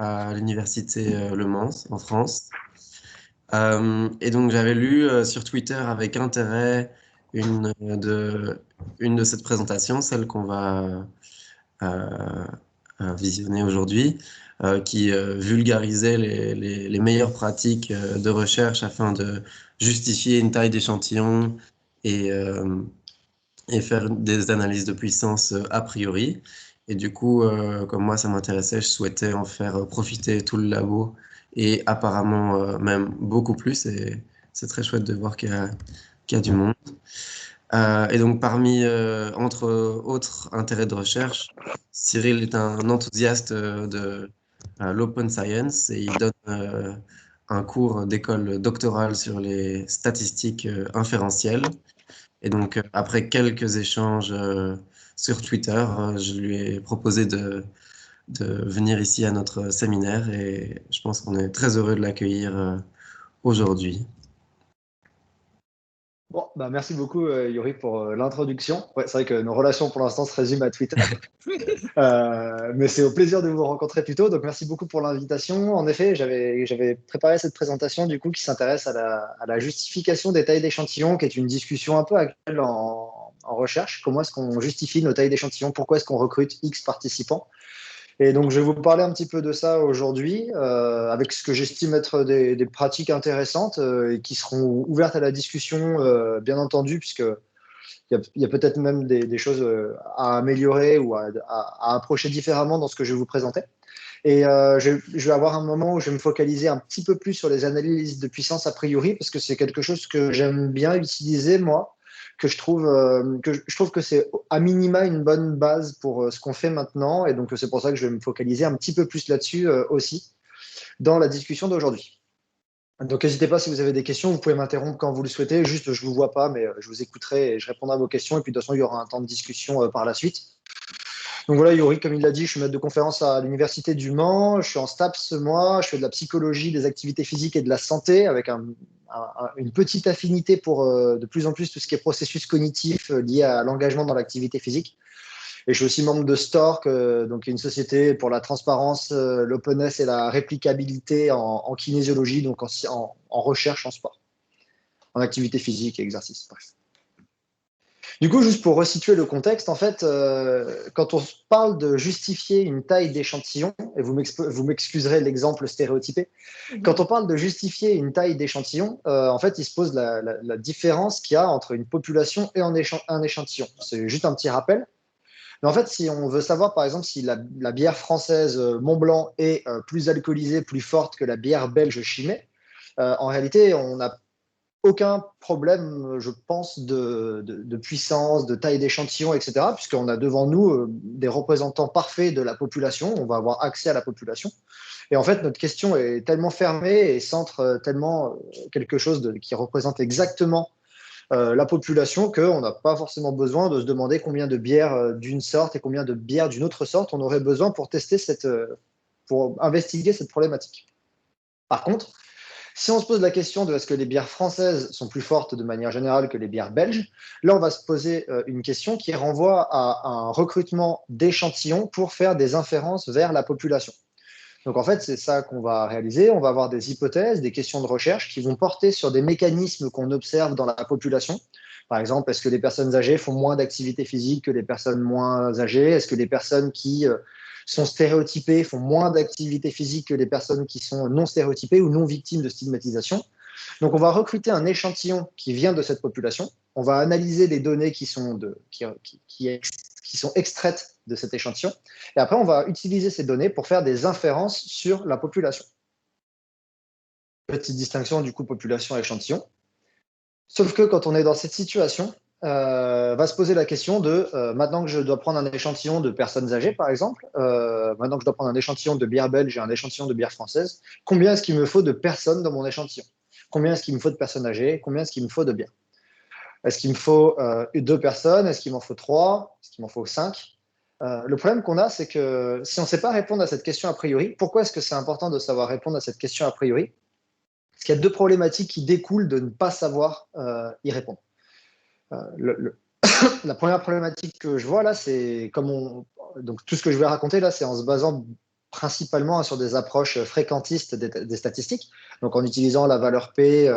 à l'université Le Mans en France. Et donc j'avais lu sur Twitter avec intérêt une de cette présentation, celle qu'on va euh, visionner aujourd'hui, qui vulgarisait les meilleures pratiques de recherche afin de justifier une taille d'échantillon et, euh, et faire des analyses de puissance a priori. Et du coup, comme moi ça m'intéressait, je souhaitais en faire profiter tout le labo et apparemment même beaucoup plus. Et c'est très chouette de voir qu'il y a du monde. Et donc, entre autres intérêts de recherche, Cyril est un enthousiaste de l'open science et il donne un cours d'école doctorale sur les statistiques inférentielles. Et donc, après quelques échanges sur Twitter, je lui ai proposé de venir ici à notre séminaire et je pense qu'on est très heureux de l'accueillir aujourd'hui. Bon, bah merci beaucoup, Yuri, pour l'introduction. Ouais, c'est vrai que nos relations pour l'instant se résument à Twitter. Mais c'est au plaisir de vous rencontrer plus tôt. Donc, merci beaucoup pour l'invitation. En effet, j'avais préparé cette présentation du coup qui s'intéresse à la justification des tailles d'échantillons, qui est une discussion un peu actuelle en recherche. Comment est-ce qu'on justifie nos tailles d'échantillons? Pourquoi est-ce qu'on recrute X participants? Et donc, je vais vous parler un petit peu de ça aujourd'hui, avec ce que j'estime être des pratiques intéressantes et qui seront ouvertes à la discussion, bien entendu, puisque il y a peut-être même des choses à améliorer ou à approcher différemment dans ce que je vais vous présenter. Et je vais avoir un moment où je vais me focaliser un petit peu plus sur les analyses de puissance a priori, parce que c'est quelque chose que j'aime bien utiliser, moi, que je trouve que c'est à minima une bonne base pour ce qu'on fait maintenant. Et donc, c'est pour ça que je vais me focaliser un petit peu plus là-dessus aussi dans la discussion d'aujourd'hui. Donc, n'hésitez pas si vous avez des questions, vous pouvez m'interrompre quand vous le souhaitez. Juste, je ne vous vois pas, mais je vous écouterai et je répondrai à vos questions. Et puis, de toute façon, il y aura un temps de discussion par la suite. Donc voilà, Yuri, comme il l'a dit, je suis maître de conférence à l'Université du Mans. Je suis en STAPS, moi. Je fais de la psychologie, des activités physiques et de la santé, avec une petite affinité pour de plus en plus tout ce qui est processus cognitif lié à l'engagement dans l'activité physique. Et je suis aussi membre de Stork, donc une société pour la transparence, l'openness et la réplicabilité en kinésiologie, donc en recherche en sport, en activité physique et exercice. Bref. Du coup, juste pour resituer le contexte, en fait, quand on parle de justifier une taille d'échantillon, et vous m'excuserez l'exemple stéréotypé, quand on parle de justifier une taille d'échantillon, en fait, il se pose la différence qu'il y a entre une population et un échantillon. C'est juste un petit rappel. Mais en fait, si on veut savoir, par exemple, si la bière française Mont-Blanc est plus alcoolisée, plus forte que la bière belge Chimay, en réalité, on n'a aucun problème, je pense, de puissance, de taille d'échantillon, etc., puisqu'on a devant nous des représentants parfaits de la population, on va avoir accès à la population. Et en fait, notre question est tellement fermée et centre tellement quelque chose qui représente exactement la population qu'on n'a pas forcément besoin de se demander combien de bières d'une sorte et combien de bières d'une autre sorte on aurait besoin pour tester pour investiguer cette problématique. Par contre, si on se pose la question de est-ce que les bières françaises sont plus fortes de manière générale que les bières belges, là on va se poser une question qui renvoie à un recrutement d'échantillons pour faire des inférences vers la population. Donc en fait, c'est ça qu'on va réaliser. On va avoir des hypothèses, des questions de recherche qui vont porter sur des mécanismes qu'on observe dans la population. Par exemple, est-ce que les personnes âgées font moins d'activité physique que les personnes moins âgées? Est-ce que les personnes qui sont stéréotypées font moins d'activité physique que les personnes qui sont non stéréotypées ou non victimes de stigmatisation? Donc on va recruter un échantillon qui vient de cette population. On va analyser les données qui sont extraites de cet échantillon. Et après, on va utiliser ces données pour faire des inférences sur la population. Petite distinction du coup population-échantillon. Sauf que quand on est dans cette situation, va se poser la question de, maintenant que je dois prendre un échantillon de personnes âgées, par exemple, maintenant que je dois prendre un échantillon de bière belge et un échantillon de bière française, combien est-ce qu'il me faut de personnes dans mon échantillon? Combien est-ce qu'il me faut de personnes âgées? Combien est-ce qu'il me faut de bière? Est-ce qu'il me faut 2 personnes? Est-ce qu'il m'en faut 3? Est-ce qu'il m'en faut 5? Le problème qu'on a, c'est que si on ne sait pas répondre à cette question a priori, pourquoi est-ce que c'est important de savoir répondre à cette question a priori? Parce qu'il y a 2 problématiques qui découlent de ne pas savoir y répondre. La première problématique que je vois là, c'est donc tout ce que je vais raconter là, c'est en se basant principalement sur des approches fréquentistes des statistiques, donc en utilisant la valeur P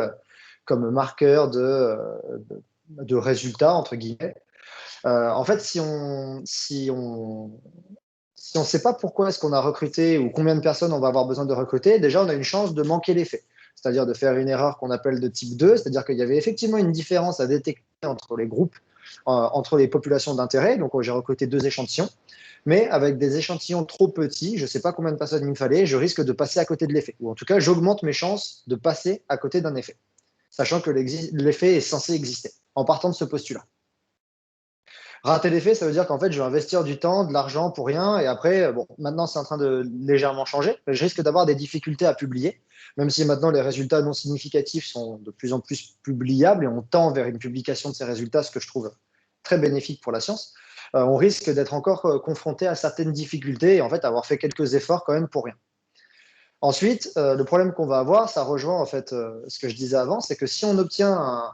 comme marqueur de résultats, entre guillemets. En fait, si on ne sait pas pourquoi est-ce qu'on a recruté ou combien de personnes on va avoir besoin de recruter, déjà, on a une chance de manquer l'effet, c'est-à-dire de faire une erreur qu'on appelle de type 2, c'est-à-dire qu'il y avait effectivement une différence à détecter entre les groupes, entre les populations d'intérêt. Donc, j'ai recruté 2 échantillons, mais avec des échantillons trop petits, je ne sais pas combien de personnes il me fallait, je risque de passer à côté de l'effet, ou en tout cas, j'augmente mes chances de passer à côté d'un effet, sachant que l'effet est censé exister, en partant de ce postulat. Rater l'effet, ça veut dire qu'en fait, je vais investir du temps, de l'argent pour rien. Et après, bon, maintenant, c'est en train de légèrement changer. Mais je risque d'avoir des difficultés à publier, même si maintenant les résultats non significatifs sont de plus en plus publiables et on tend vers une publication de ces résultats, ce que je trouve très bénéfique pour la science. On risque d'être encore confronté à certaines difficultés et en fait, avoir fait quelques efforts quand même pour rien. Ensuite, le problème qu'on va avoir, ça rejoint en fait ce que je disais avant, c'est que si on obtient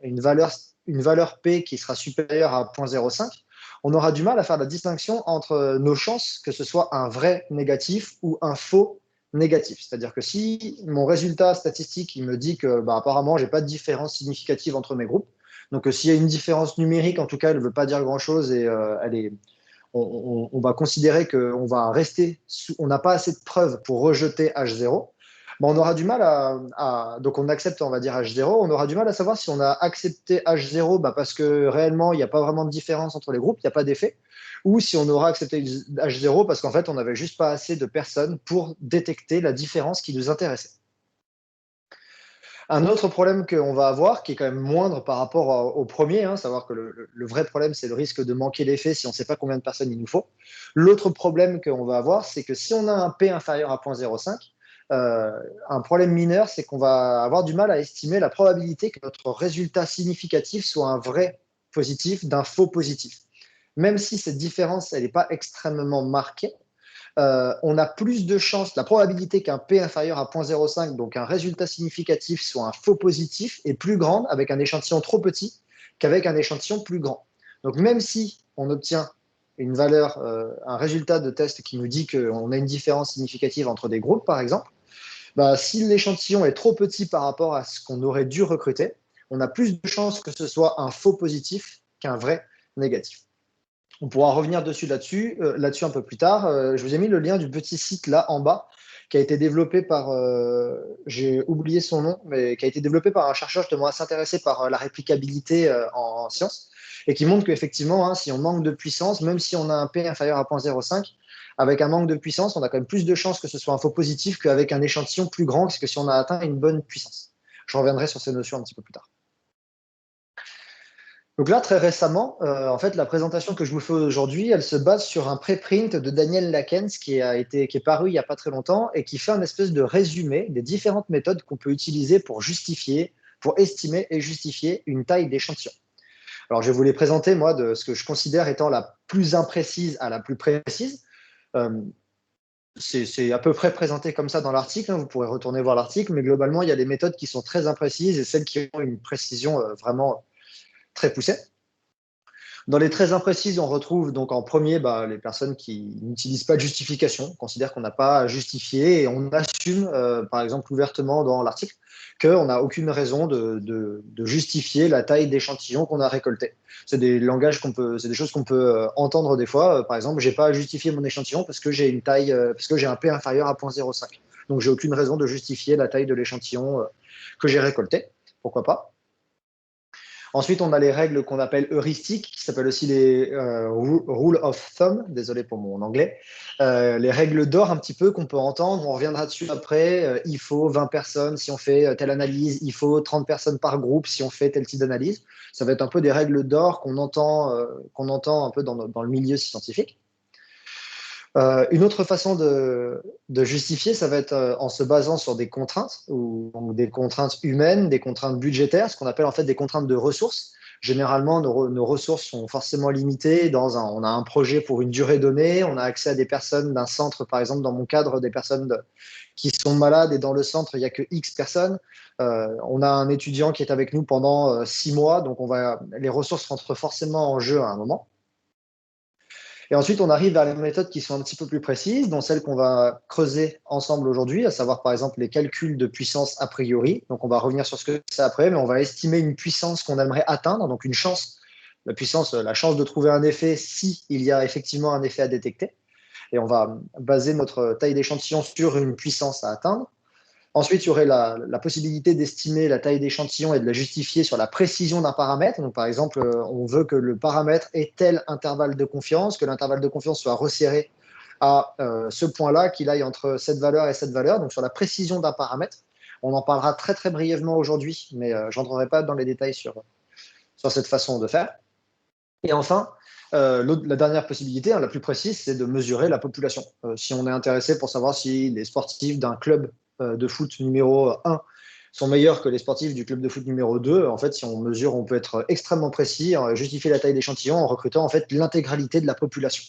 une valeur P qui sera supérieure à 0,05, on aura du mal à faire la distinction entre nos chances que ce soit un vrai négatif ou un faux négatif. C'est-à-dire que si mon résultat statistique il me dit que apparemment, je n'ai pas de différence significative entre mes groupes, donc s'il y a une différence numérique, en tout cas, elle ne veut pas dire grand-chose et on va considérer qu'on va rester, on n'a pas assez de preuves pour rejeter H0, on aura du mal donc on accepte, on va dire H0, on aura du mal à savoir si on a accepté H0 parce que réellement, il n'y a pas vraiment de différence entre les groupes, il n'y a pas d'effet, ou si on aura accepté H0 parce qu'en fait, on n'avait juste pas assez de personnes pour détecter la différence qui nous intéressait. Un autre problème qu'on va avoir, qui est quand même moindre par rapport au premier, savoir que le vrai problème, c'est le risque de manquer l'effet si on ne sait pas combien de personnes il nous faut. L'autre problème qu'on va avoir, c'est que si on a un P inférieur à 0,05, un problème mineur, c'est qu'on va avoir du mal à estimer la probabilité que notre résultat significatif soit un vrai positif d'un faux positif. Même si cette différence, elle n'est pas extrêmement marquée, on a plus de chances, la probabilité qu'un P inférieur à 0,05, donc un résultat significatif, soit un faux positif, est plus grande avec un échantillon trop petit qu'avec un échantillon plus grand. Donc même si on obtient une valeur, un résultat de test qui nous dit qu'on a une différence significative entre des groupes, par exemple, si l'échantillon est trop petit par rapport à ce qu'on aurait dû recruter, on a plus de chances que ce soit un faux positif qu'un vrai négatif. On pourra revenir là-dessus un peu plus tard. Je vous ai mis le lien du petit site là en bas qui a été développé par, j'ai oublié son nom, mais qui a été développé par un chercheur justement à s'intéresser par la réplicabilité en sciences et qui montre qu'effectivement, si on manque de puissance, même si on a un P inférieur à 0,05, avec un manque de puissance, on a quand même plus de chances que ce soit un faux positif qu'avec un échantillon plus grand, parce que si on a atteint une bonne puissance. Je reviendrai sur ces notions un petit peu plus tard. Donc là, très récemment, en fait, la présentation que je vous fais aujourd'hui, elle se base sur un préprint de Daniel Lakens qui est paru il n'y a pas très longtemps et qui fait un espèce de résumé des différentes méthodes qu'on peut utiliser pour estimer et justifier une taille d'échantillon. Alors, je vais vous les présenter, moi, de ce que je considère étant la plus imprécise à la plus précise. C'est à peu près présenté comme ça dans l'article, vous pourrez retourner voir l'article, mais globalement, il y a des méthodes qui sont très imprécises et celles qui ont une précision vraiment très poussée. Dans les très imprécises, on retrouve donc en premier les personnes qui n'utilisent pas de justification, considèrent qu'on n'a pas à justifier et on assume, par exemple, ouvertement dans l'article, qu'on n'a aucune raison de justifier la taille d'échantillon qu'on a récolté. C'est des langages c'est des choses qu'on peut entendre des fois. Par exemple, j'ai pas à justifier mon échantillon parce que j'ai une taille, parce que j'ai un P inférieur à 0,05. Donc, j'ai aucune raison de justifier la taille de l'échantillon que j'ai récolté. Pourquoi pas? Ensuite, on a les règles qu'on appelle heuristiques, qui s'appellent aussi les rule of thumb, désolé pour mon anglais, les règles d'or un petit peu qu'on peut entendre, on reviendra dessus après, il faut 20 personnes si on fait telle analyse, il faut 30 personnes par groupe si on fait tel type d'analyse. Ça va être un peu des règles d'or qu'on entend un peu dans le milieu scientifique. Une autre façon de justifier, ça va être en se basant sur des contraintes, donc des contraintes humaines, des contraintes budgétaires, ce qu'on appelle en fait des contraintes de ressources. Généralement, nos ressources sont forcément limitées. On a un projet pour une durée donnée, on a accès à des personnes d'un centre, par exemple, dans mon cadre, des personnes qui sont malades et dans le centre, il n'y a que X personnes. On a un étudiant qui est avec nous pendant 6 mois, donc les ressources rentrent forcément en jeu à un moment. Et ensuite, on arrive vers les méthodes qui sont un petit peu plus précises, dont celles qu'on va creuser ensemble aujourd'hui, à savoir par exemple les calculs de puissance a priori. Donc, on va revenir sur ce que c'est après, mais on va estimer une puissance qu'on aimerait atteindre, donc une chance, la puissance, la chance de trouver un effet si il y a effectivement un effet à détecter. Et on va baser notre taille d'échantillon sur une puissance à atteindre. Ensuite, il y aurait la possibilité d'estimer la taille d'échantillon et de la justifier sur la précision d'un paramètre. Donc, par exemple, on veut que le paramètre ait tel intervalle de confiance, que l'intervalle de confiance soit resserré à ce point-là, qu'il aille entre cette valeur et cette valeur. Donc, sur la précision d'un paramètre, on en parlera très, très brièvement aujourd'hui, mais je n'entrerai pas dans les détails sur cette façon de faire. Et enfin, la dernière possibilité, la plus précise, c'est de mesurer la population. Si on est intéressé pour savoir si les sportifs d'un club de foot numéro 1 sont meilleurs que les sportifs du club de foot numéro 2, en fait, si on mesure, on peut être extrêmement précis, justifier la taille d'échantillon en recrutant en fait l'intégralité de la population.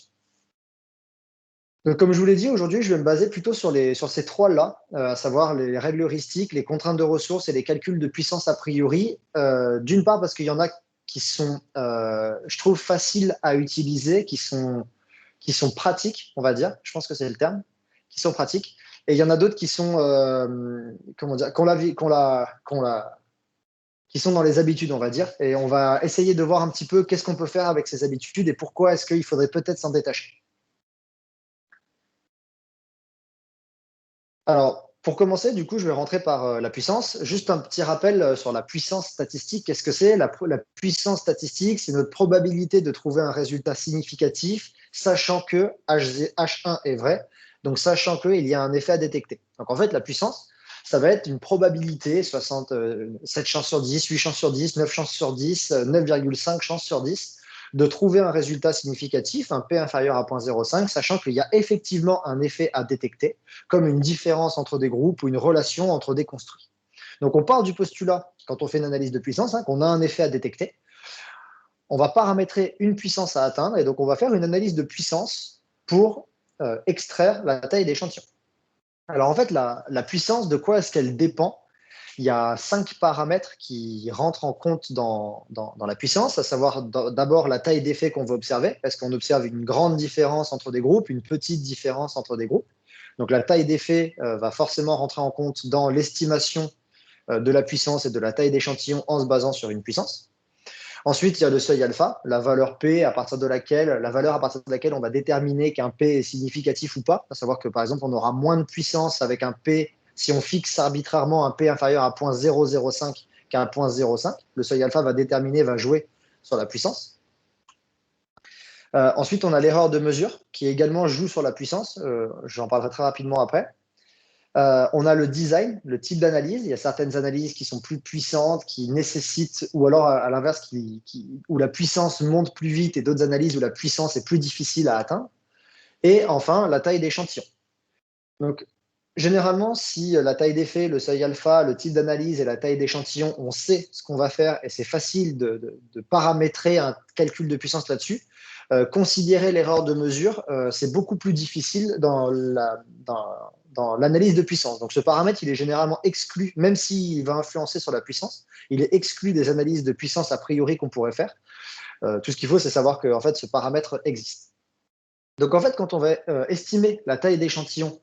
Donc, comme je vous l'ai dit, aujourd'hui, je vais me baser plutôt sur ces trois-là, à savoir les règles heuristiques, les contraintes de ressources et les calculs de puissance a priori. D'une part, parce qu'il y en a qui sont, je trouve, faciles à utiliser, qui sont pratiques, on va dire. Je pense que c'est le terme, qui sont pratiques. Et il y en a d'autres qui sont, comment dire, qui sont dans les habitudes, on va dire. Et on va essayer de voir un petit peu qu'est-ce qu'on peut faire avec ces habitudes et pourquoi est-ce qu'il faudrait peut-être s'en détacher. Alors, pour commencer, du coup, je vais rentrer par la puissance. Juste un petit rappel sur la puissance statistique. Qu'est-ce que c'est? La puissance statistique, c'est notre probabilité de trouver un résultat significatif, sachant que H1 est vrai, donc sachant qu'il y a un effet à détecter. Donc, en fait, la puissance, ça va être une probabilité, 7 chances sur 10, 8 chances sur 10, 9 chances sur 10, 9,5 chances sur 10, de trouver un résultat significatif, un P inférieur à 0,05, sachant qu'il y a effectivement un effet à détecter, comme une différence entre des groupes ou une relation entre des construits. Donc on part du postulat, quand on fait une analyse de puissance, qu'on a un effet à détecter. On va paramétrer une puissance à atteindre, et donc on va faire une analyse de puissance pour extraire la taille d'échantillon. Alors en fait, la puissance, de quoi est-ce qu'elle dépend? Il y a 5 paramètres qui rentrent en compte dans la puissance, à savoir d'abord la taille d'effet qu'on veut observer. Est-ce qu'on observe une grande différence entre des groupes, une petite différence entre des groupes? Donc la taille d'effet va forcément rentrer en compte dans l'estimation de la puissance et de la taille d'échantillon en se basant sur une puissance. Ensuite, il y a le seuil alpha, la valeur P la valeur à partir de laquelle on va déterminer qu'un P est significatif ou pas. À savoir que par exemple, on aura moins de puissance avec un P si on fixe arbitrairement un P inférieur à 0,005 qu'à 0,05. Le seuil alpha va jouer sur la puissance. Ensuite, on a l'erreur de mesure qui également joue sur la puissance. J'en parlerai très rapidement après. On a le design, le type d'analyse. Il y a certaines analyses qui sont plus puissantes, qui nécessitent, ou alors à l'inverse, où la puissance monte plus vite, et d'autres analyses où la puissance est plus difficile à atteindre. Et enfin, la taille d'échantillon. Donc, généralement, si la taille d'effet, le seuil alpha, le type d'analyse et la taille d'échantillon, on sait ce qu'on va faire et c'est facile de paramétrer un calcul de puissance là-dessus. Considérer l'erreur de mesure, c'est beaucoup plus difficile dans l'analyse de puissance. Donc ce paramètre, il est généralement exclu, même s'il va influencer sur la puissance, il est exclu des analyses de puissance a priori qu'on pourrait faire. Tout ce qu'il faut, c'est savoir que en fait, ce paramètre existe. Donc en fait, quand on va estimer la taille d'échantillon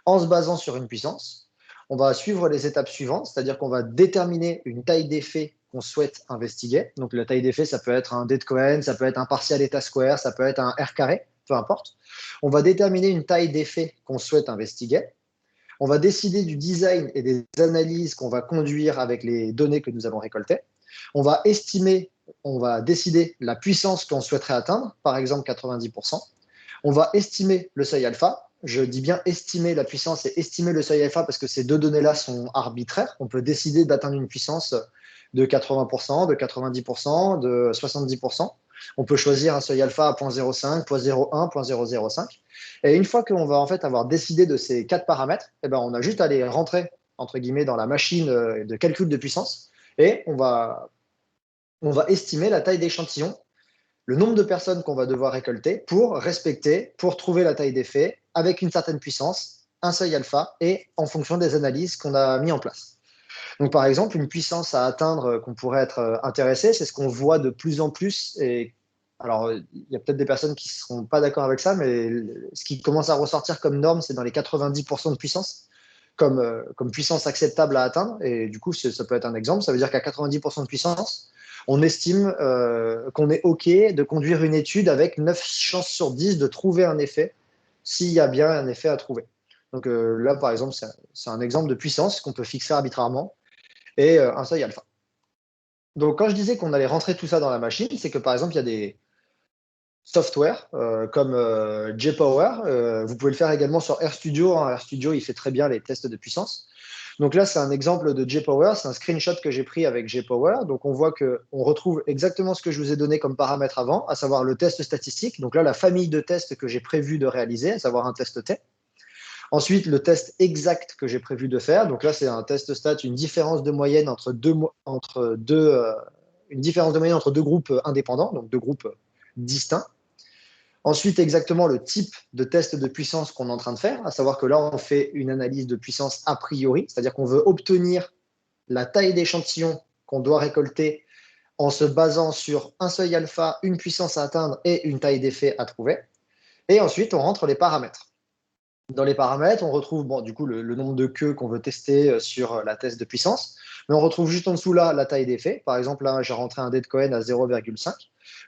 en se basant sur une puissance, on va suivre les étapes suivantes, c'est-à-dire qu'on va déterminer une taille d'effet qu'on souhaite investiguer. Donc la taille d'effet, ça peut être un D de Cohen, ça peut être un partial état square, ça peut être un R carré, peu importe. On va déterminer une taille d'effet qu'on souhaite investiguer. On va décider du design et des analyses qu'on va conduire avec les données que nous allons récolter. On va décider la puissance qu'on souhaiterait atteindre, par exemple 90%. On va estimer le seuil alpha. Je dis bien estimer la puissance et estimer le seuil alpha parce que ces deux données-là sont arbitraires. On peut décider d'atteindre une puissance de 80%, de 90%, de 70%. On peut choisir un seuil alpha à 0,05, 0,01, 0,005. Et une fois qu'on va en fait avoir décidé de ces 4 paramètres, eh ben, on a juste à les rentrer entre guillemets dans la machine de calcul de puissance et on va estimer la taille d'échantillon, le nombre de personnes qu'on va devoir récolter pour trouver la taille d'effet avec une certaine puissance, un seuil alpha et en fonction des analyses qu'on a mis en place. Donc, par exemple, une puissance à atteindre qu'on pourrait être intéressé, c'est ce qu'on voit de plus en plus et Alors, il y a peut-être des personnes qui ne seront pas d'accord avec ça, mais ce qui commence à ressortir comme norme, c'est dans les 90% de puissance, comme puissance acceptable à atteindre. Et du coup, ça peut être un exemple. Ça veut dire qu'à 90% de puissance, on estime qu'on est OK de conduire une étude avec 9 chances sur 10 de trouver un effet, s'il y a bien un effet à trouver. Donc là, par exemple, c'est un exemple de puissance qu'on peut fixer arbitrairement et un seuil alpha. Donc, quand je disais qu'on allait rentrer tout ça dans la machine, c'est que par exemple, il y a des software comme JPower. Vous pouvez le faire également sur RStudio. Hein. RStudio, il fait très bien les tests de puissance. Donc là, c'est un exemple de JPower. C'est un screenshot que j'ai pris avec JPower. Donc on voit qu'on retrouve exactement ce que je vous ai donné comme paramètre avant, à savoir le test statistique. Donc là, la famille de tests que j'ai prévu de réaliser, à savoir un test T. Ensuite, le test exact que j'ai prévu de faire. Donc là, c'est un test stat, une différence de moyenne entre une différence de moyenne entre deux groupes indépendants, donc deux groupes distincts. Ensuite, exactement le type de test de puissance qu'on est en train de faire, à savoir que là, on fait une analyse de puissance a priori, c'est-à-dire qu'on veut obtenir la taille d'échantillon qu'on doit récolter en se basant sur un seuil alpha, une puissance à atteindre et une taille d'effet à trouver. Et ensuite, on rentre les paramètres. Dans les paramètres, on retrouve du coup le nombre de queues qu'on veut tester sur la test de puissance, mais on retrouve juste en dessous là la taille d'effet. Par exemple, là, j'ai rentré un D de Cohen à 0,5.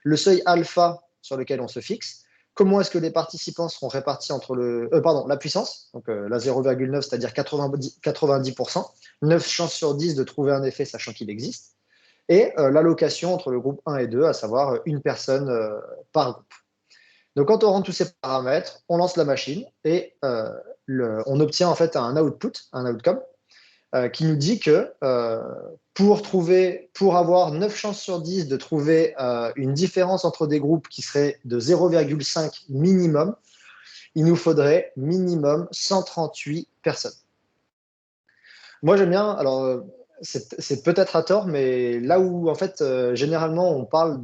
Le seuil alpha sur lequel on se fixe. Comment est-ce que les participants seront répartis entre la puissance, donc la 0,9, c'est-à-dire 90%, 9 chances sur 10 de trouver un effet sachant qu'il existe, et l'allocation entre le groupe 1 et 2, à savoir une personne par groupe. Donc, quand on rentre tous ces paramètres, on lance la machine et on obtient en fait un output, un outcome, qui nous dit que pour avoir 9 chances sur 10 de trouver une différence entre des groupes qui serait de 0,5 minimum, il nous faudrait minimum 138 personnes. Moi, j'aime bien, alors c'est peut-être à tort, mais là où en fait généralement on parle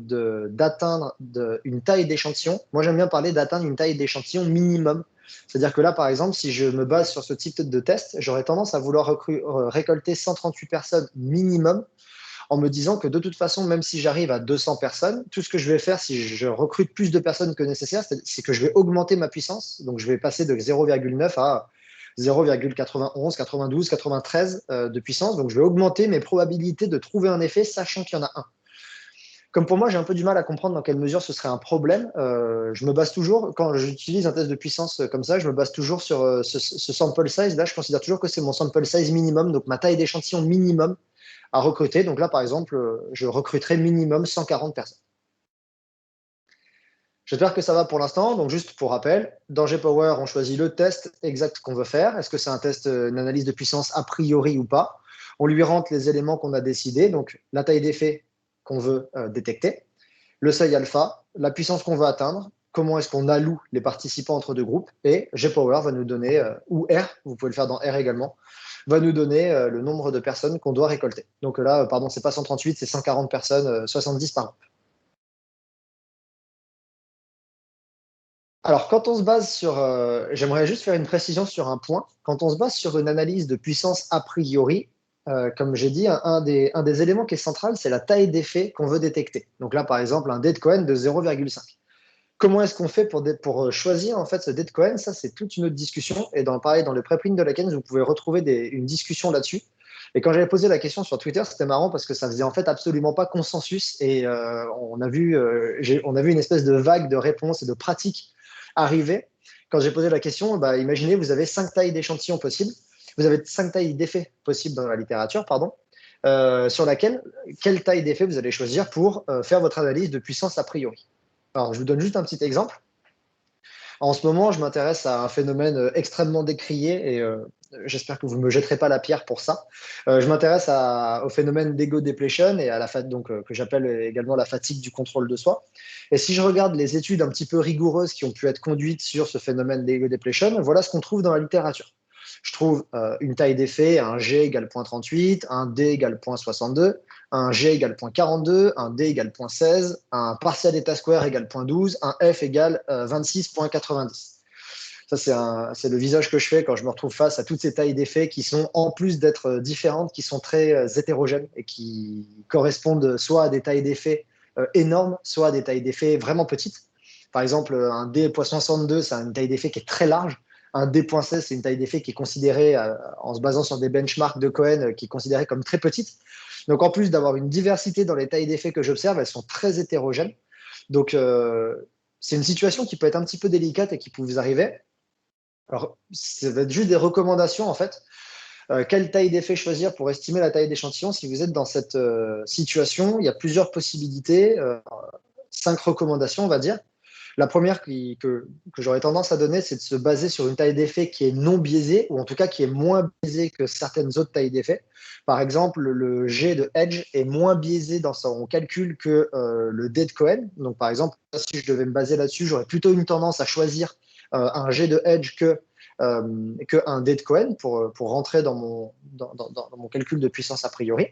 d'atteindre une taille d'échantillon, moi j'aime bien parler d'atteindre une taille d'échantillon minimum. C'est-à-dire que là, par exemple, si je me base sur ce type de test, j'aurais tendance à vouloir récolter 138 personnes minimum en me disant que de toute façon, même si j'arrive à 200 personnes, tout ce que je vais faire si je recrute plus de personnes que nécessaire, c'est que je vais augmenter ma puissance. Donc je vais passer de 0,9 à 0,91, 92, 93 de puissance. Donc je vais augmenter mes probabilités de trouver un effet, sachant qu'il y en a un. Comme pour moi, j'ai un peu du mal à comprendre dans quelle mesure ce serait un problème. Je me base toujours, quand j'utilise un test de puissance comme ça, je me base toujours sur ce sample size. Là, je considère toujours que c'est mon sample size minimum, donc ma taille d'échantillon minimum à recruter. Donc là, par exemple, je recruterai minimum 140 personnes. J'espère que ça va pour l'instant. Donc, juste pour rappel, dans JPower, on choisit le test exact qu'on veut faire. Est-ce que c'est un test, une analyse de puissance a priori ou pas? On lui rentre les éléments qu'on a décidés, donc la taille d'effet qu'on veut détecter, le seuil alpha, la puissance qu'on veut atteindre, comment est-ce qu'on alloue les participants entre deux groupes, et JPower va nous donner, ou R, vous pouvez le faire dans R également, va nous donner le nombre de personnes qu'on doit récolter. Donc là, pardon, c'est pas 138, c'est 140 personnes, 70 par groupe. Alors, quand on se base sur, j'aimerais juste faire une précision sur un point. Quand on se base sur une analyse de puissance a priori, comme j'ai dit, un des éléments qui est central, c'est la taille d'effet qu'on veut détecter. Donc là, par exemple, un D de Cohen de 0,5. Comment est-ce qu'on fait pour choisir en fait ce D de Cohen? Ça, c'est toute une autre discussion. Et pareil, dans le preprint de la Keynes, vous pouvez retrouver une discussion là-dessus. Et quand j'avais posé la question sur Twitter, c'était marrant parce que ça faisait en fait absolument pas consensus. Et on a vu une espèce de vague de réponses et de pratiques arriver. Quand j'ai posé la question, imaginez, vous avez 5 tailles d'échantillons possibles. Vous avez 5 tailles d'effets possibles dans la littérature, pardon, sur quelle taille d'effet vous allez choisir pour faire votre analyse de puissance a priori. Alors, je vous donne juste un petit exemple. En ce moment, je m'intéresse à un phénomène extrêmement décrié et j'espère que vous ne me jetterez pas la pierre pour ça. Je m'intéresse au phénomène d'ego depletion et à que j'appelle également la fatigue du contrôle de soi. Et si je regarde les études un petit peu rigoureuses qui ont pu être conduites sur ce phénomène d'ego depletion, voilà ce qu'on trouve dans la littérature. Je trouve une taille d'effet, un G égale 0,38, un D égale 0,62, un G égale 0,42, un D égale 0,16, un partial eta square égale 0,12, un F égale 26,90. Ça, c'est le visage que je fais quand je me retrouve face à toutes ces tailles d'effets qui sont, en plus d'être différentes, qui sont très hétérogènes et qui correspondent soit à des tailles d'effets énormes, soit des tailles d'effet vraiment petites. Par exemple, un D.62, c'est une taille d'effet qui est très large. Un D.16, c'est une taille d'effet qui est considérée, en se basant sur des benchmarks de Cohen, qui est considérée comme très petite. Donc, en plus d'avoir une diversité dans les tailles d'effet que j'observe, elles sont très hétérogènes. Donc, c'est une situation qui peut être un petit peu délicate et qui peut vous arriver. Alors, ça va être juste des recommandations, en fait. Quelle taille d'effet choisir pour estimer la taille d'échantillon? Si vous êtes dans cette situation, il y a plusieurs possibilités, 5 recommandations, on va dire. La première que j'aurais tendance à donner, c'est de se baser sur une taille d'effet qui est non biaisée, ou en tout cas qui est moins biaisée que certaines autres tailles d'effet. Par exemple, le G de Edge est moins biaisé dans son calcul que le D de Cohen. Donc, par exemple, si je devais me baser là-dessus, j'aurais plutôt une tendance à choisir un G de Edge qu'un D de Cohen pour rentrer dans mon calcul de puissance a priori.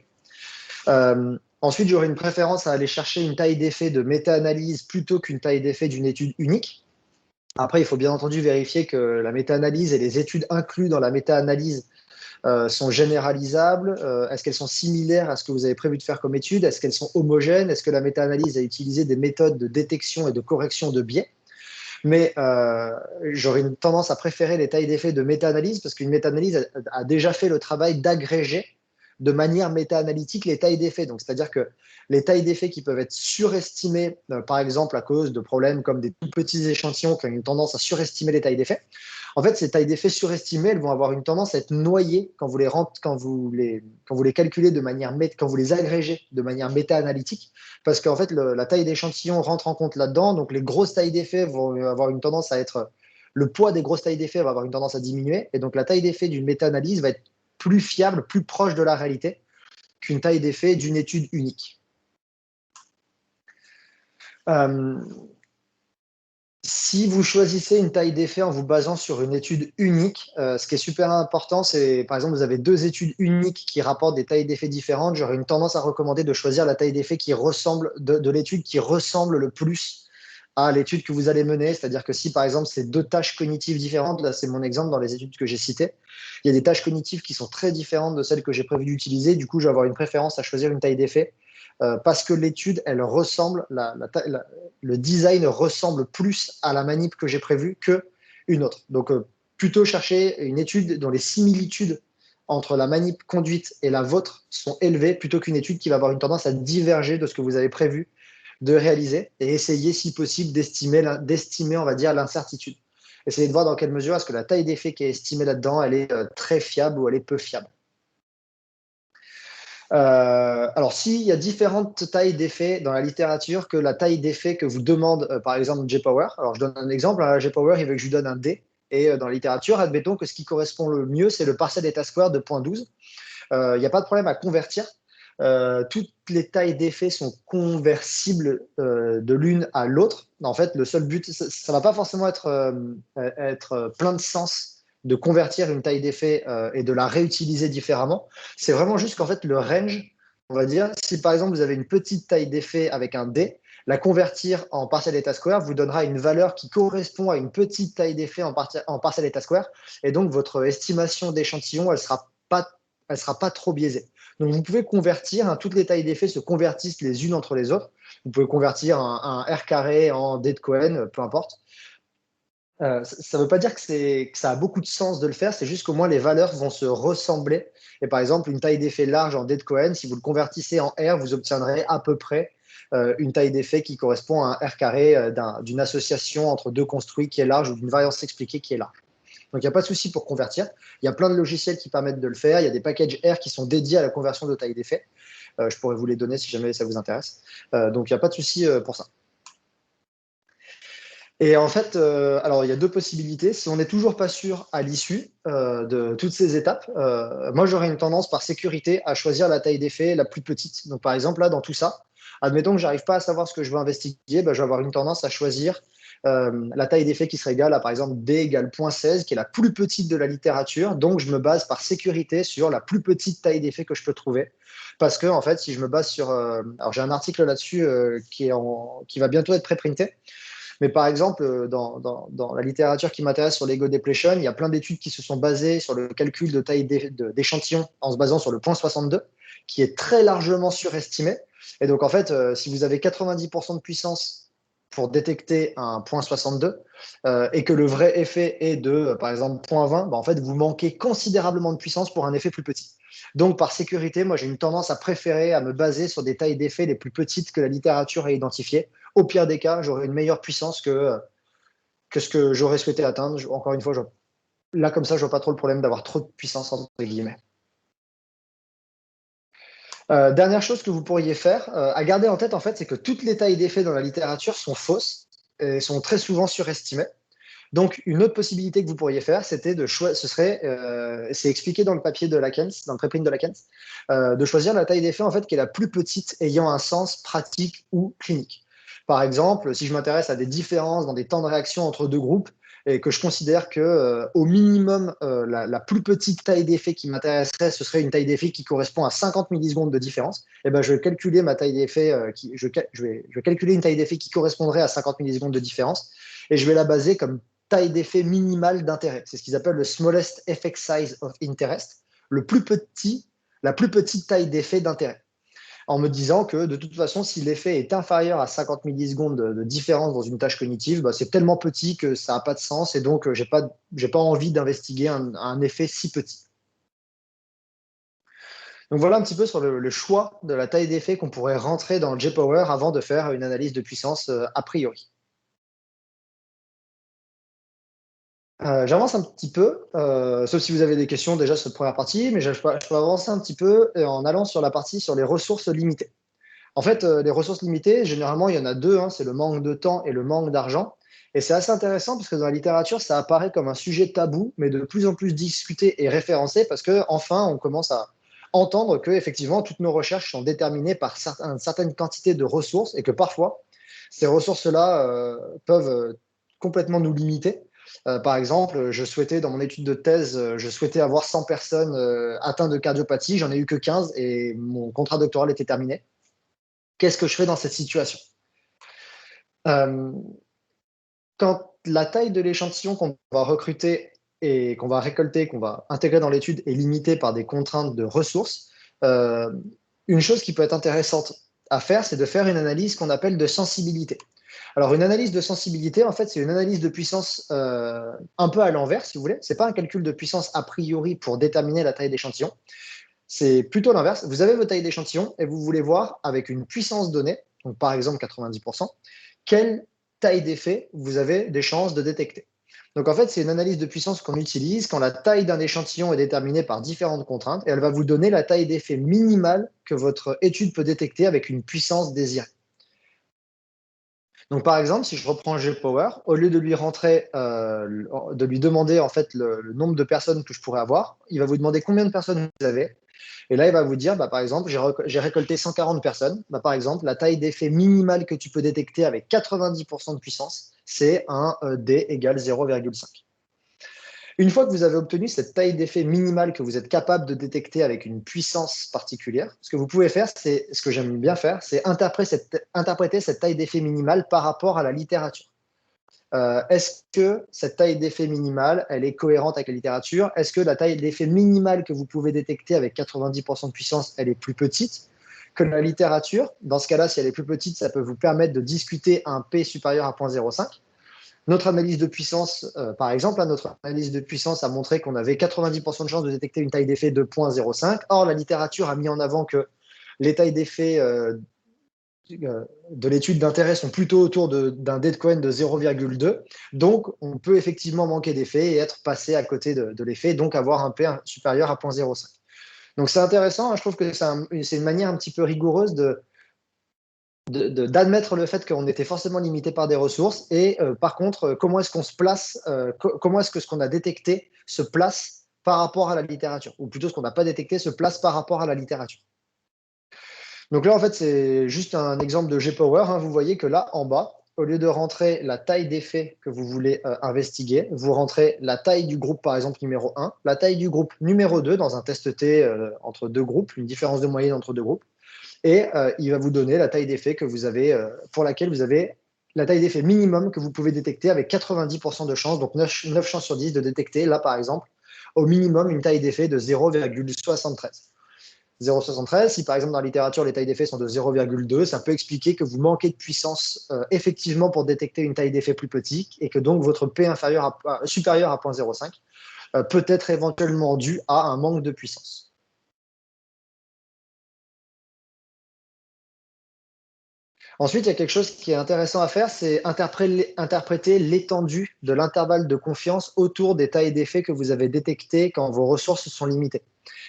Ensuite, j'aurais une préférence à aller chercher une taille d'effet de méta-analyse plutôt qu'une taille d'effet d'une étude unique. Après, il faut bien entendu vérifier que la méta-analyse et les études incluses dans la méta-analyse sont généralisables. Est-ce qu'elles sont similaires à ce que vous avez prévu de faire comme étude? Est-ce qu'elles sont homogènes? Est-ce que la méta-analyse a utilisé des méthodes de détection et de correction de biais? Mais j'aurais une tendance à préférer les tailles d'effet de méta-analyse parce qu'une méta-analyse a déjà fait le travail d'agréger de manière méta-analytique les tailles d'effet. Donc, c'est-à-dire que les tailles d'effet qui peuvent être surestimées, par exemple à cause de problèmes comme des tout petits échantillons qui ont une tendance à surestimer les tailles d'effet, en fait, ces tailles d'effet surestimées, elles vont avoir une tendance à être noyées quand vous les calculez de manière, quand vous les agrégez de manière méta-analytique, parce qu'en fait, la taille d'échantillon rentre en compte là-dedans. Donc, les grosses tailles d'effet vont avoir une tendance à être, le poids des grosses tailles d'effet va avoir une tendance à diminuer, et donc la taille d'effet d'une méta-analyse va être plus fiable, plus proche de la réalité qu'une taille d'effet d'une étude unique. Si vous choisissez une taille d'effet en vous basant sur une étude unique, ce qui est super important, c'est par exemple, vous avez 2 études uniques qui rapportent des tailles d'effet différentes. J'aurais une tendance à recommander de choisir la taille d'effet qui ressemble, de l'étude qui ressemble le plus à l'étude que vous allez mener. C'est-à-dire que si par exemple, c'est 2 tâches cognitives différentes, là c'est mon exemple dans les études que j'ai citées, il y a des tâches cognitives qui sont très différentes de celles que j'ai prévu d'utiliser. Du coup, je vais avoir une préférence à choisir une taille d'effet parce que l'étude, elle ressemble, le design ressemble plus à la manip que j'ai prévue qu'une autre. Donc, plutôt chercher une étude dont les similitudes entre la manip conduite et la vôtre sont élevées, plutôt qu'une étude qui va avoir une tendance à diverger de ce que vous avez prévu de réaliser, et essayer, si possible, d'estimer, on va dire, l'incertitude. Essayez de voir dans quelle mesure est-ce que la taille d'effet qui est estimée là-dedans, elle est très fiable ou elle est peu fiable. Alors, s'il y a différentes tailles d'effets dans la littérature que la taille d'effet que vous demande, par exemple, J-Power. Alors, je donne un exemple. J-Power, il veut que je lui donne un D. Et dans la littérature, admettons que ce qui correspond le mieux, c'est le partial eta square de 0.12. Il n'y a pas de problème à convertir. Toutes les tailles d'effets sont conversibles de l'une à l'autre. En fait, le seul but, ça ne va pas forcément être plein de sens de convertir une taille d'effet et de la réutiliser différemment. C'est vraiment juste qu'en fait, le range, on va dire, si par exemple vous avez une petite taille d'effet avec un D, la convertir en partial eta square vous donnera une valeur qui correspond à une petite taille d'effet en partial eta square. Et donc, votre estimation d'échantillon, elle ne sera pas trop biaisée. Donc, vous pouvez convertir, toutes les tailles d'effet se convertissent les unes entre les autres. Vous pouvez convertir un R carré en D de Cohen, peu importe. Ça ne veut pas dire que ça a beaucoup de sens de le faire, c'est juste qu'au moins les valeurs vont se ressembler. Et par exemple, une taille d'effet large en D de Cohen, si vous le convertissez en R, vous obtiendrez à peu près une taille d'effet qui correspond à un R carré d'une association entre 2 construits qui est large ou d'une variance expliquée qui est large. Donc, il n'y a pas de souci pour convertir. Il y a plein de logiciels qui permettent de le faire. Il y a des packages R qui sont dédiés à la conversion de taille d'effet. Je pourrais vous les donner si jamais ça vous intéresse. Donc, il n'y a pas de souci pour ça. Et en fait, alors il y a 2 possibilités. Si on n'est toujours pas sûr à l'issue de toutes ces étapes, moi j'aurais une tendance par sécurité à choisir la taille d'effet la plus petite. Donc par exemple, là, dans tout ça, admettons que je n'arrive pas à savoir ce que je veux investiguer, je vais avoir une tendance à choisir la taille d'effet qui serait égale à, par exemple, D égale 0.16, qui est la plus petite de la littérature. Donc je me base par sécurité sur la plus petite taille d'effet que je peux trouver. Parce que, en fait, si je me base sur... alors j'ai un article là-dessus qui va bientôt être préprinté. Mais par exemple, dans la littérature qui m'intéresse sur l'ego depletion, il y a plein d'études qui se sont basées sur le calcul de taille d'échantillon en se basant sur le point 62, qui est très largement surestimé. Et donc, en fait, si vous avez 90% de puissance pour détecter un point 62 et que le vrai effet est de, par exemple, 0,20, bah, en fait, vous manquez considérablement de puissance pour un effet plus petit. Donc, par sécurité, moi, j'ai une tendance à préférer à me baser sur des tailles d'effet les plus petites que la littérature a identifiées. Au pire des cas, j'aurai une meilleure puissance que ce que j'aurais souhaité atteindre. Encore une fois, là, comme ça, je vois pas trop le problème d'avoir trop de puissance, entre guillemets. Dernière chose que vous pourriez faire, à garder en tête, en fait, c'est que toutes les tailles d'effet dans la littérature sont fausses et sont très souvent surestimées. Donc, une autre possibilité que vous pourriez faire, c'était c'est expliqué dans le papier de Lakens, dans le préprint de Lakens, de choisir la taille d'effet en fait qui est la plus petite ayant un sens pratique ou clinique. Par exemple, si je m'intéresse à des différences dans des temps de réaction entre deux groupes et que je considère que au minimum la plus petite taille d'effet qui m'intéresserait, ce serait une taille d'effet qui correspond à 50 millisecondes de différence, et ben je vais calculer ma taille d'effet, je vais calculer une taille d'effet qui correspondrait à 50 millisecondes de différence et je vais la baser comme taille d'effet minimale d'intérêt. C'est ce qu'ils appellent le smallest effect size of interest, la plus petite taille d'effet d'intérêt. En me disant que de toute façon, si l'effet est inférieur à 50 millisecondes de différence dans une tâche cognitive, bah, c'est tellement petit que ça n'a pas de sens et donc j'ai pas envie d'investiguer un effet si petit. Donc voilà un petit peu sur le choix de la taille d'effet qu'on pourrait rentrer dans le J-Power avant de faire une analyse de puissance a priori. J'avance un petit peu, sauf si vous avez des questions déjà sur cette première partie, mais je peux avancer un petit peu en allant sur la partie sur les ressources limitées. En fait, les ressources limitées, généralement, il y en a deux, hein, c'est le manque de temps et le manque d'argent. Et c'est assez intéressant parce que dans la littérature, ça apparaît comme un sujet tabou, mais de plus en plus discuté et référencé parce que enfin, on commence à entendre que effectivement, toutes nos recherches sont déterminées par une certaine quantité de ressources et que parfois, ces ressources-là peuvent complètement nous limiter. Par exemple, je souhaitais, dans mon étude de thèse, je souhaitais avoir 100 personnes atteintes de cardiopathie. J'en ai eu que 15 et mon contrat doctoral était terminé. Qu'est-ce que je fais dans cette situation? Quand la taille de l'échantillon qu'on va recruter et qu'on va récolter, qu'on va intégrer dans l'étude est limitée par des contraintes de ressources, une chose qui peut être intéressante à faire, c'est de faire une analyse qu'on appelle de sensibilité. Alors, une analyse de sensibilité, en fait, c'est une analyse de puissance un peu à l'envers, si vous voulez. Ce n'est pas un calcul de puissance a priori pour déterminer la taille d'échantillon. C'est plutôt l'inverse. Vous avez votre taille d'échantillon et vous voulez voir avec une puissance donnée, donc par exemple 90%, quelle taille d'effet vous avez des chances de détecter. Donc en fait, c'est une analyse de puissance qu'on utilise quand la taille d'un échantillon est déterminée par différentes contraintes et elle va vous donner la taille d'effet minimale que votre étude peut détecter avec une puissance désirée. Donc par exemple, si je reprends G-Power, au lieu de lui de lui demander en fait le nombre de personnes que je pourrais avoir, il va vous demander combien de personnes vous avez. Et là, il va vous dire, bah, par exemple, j'ai récolté 140 personnes. Bah, par exemple, la taille d'effet minimale que tu peux détecter avec 90% de puissance, c'est un D égale 0,5. Une fois que vous avez obtenu cette taille d'effet minimale que vous êtes capable de détecter avec une puissance particulière, ce que vous pouvez faire, c'est ce que j'aime bien faire, c'est interpréter cette taille d'effet minimale par rapport à la littérature. Est-ce que cette taille d'effet minimale, elle est cohérente avec la littérature? Est-ce que la taille d'effet minimale que vous pouvez détecter avec 90% de puissance, elle est plus petite que la littérature? Dans ce cas-là, si elle est plus petite, ça peut vous permettre de discuter un P supérieur à 0,05. Notre analyse de puissance, par exemple, notre analyse de puissance a montré qu'on avait 90% de chances de détecter une taille d'effet de 0,05. Or, la littérature a mis en avant que les tailles d'effet de l'étude d'intérêt sont plutôt autour d'un D de Cohen de 0,2. Donc, on peut effectivement manquer d'effet et être passé à côté de l'effet, donc avoir un P supérieur à 0,05. Donc, c'est intéressant. Hein, je trouve que c'est une manière un petit peu rigoureuse d'admettre le fait qu'on était forcément limité par des ressources et par contre, comment est-ce qu'on se place, comment est-ce que ce qu'on a détecté se place par rapport à la littérature, ou plutôt ce qu'on n'a pas détecté se place par rapport à la littérature. Donc là, en fait, c'est juste un exemple de G-Power. Hein. Vous voyez que là, en bas, au lieu de rentrer la taille d'effet que vous voulez investiguer, vous rentrez la taille du groupe, par exemple, numéro 1, la taille du groupe numéro 2 dans un test T entre deux groupes, une différence de moyenne entre deux groupes, et il va vous donner la taille d'effet que vous avez, pour laquelle vous avez la taille d'effet minimum que vous pouvez détecter avec 90% de chance, donc 9 chances sur 10 de détecter, là par exemple, au minimum une taille d'effet de 0,73. 0,73, si par exemple dans la littérature les tailles d'effet sont de 0,2, ça peut expliquer que vous manquez de puissance effectivement pour détecter une taille d'effet plus petite et que donc votre P supérieur à 0,05 peut être éventuellement dû à un manque de puissance. Ensuite, il y a quelque chose qui est intéressant à faire, c'est interpréter l'étendue de l'intervalle de confiance autour des tailles d'effet que vous avez détectées quand vos ressources sont limitées.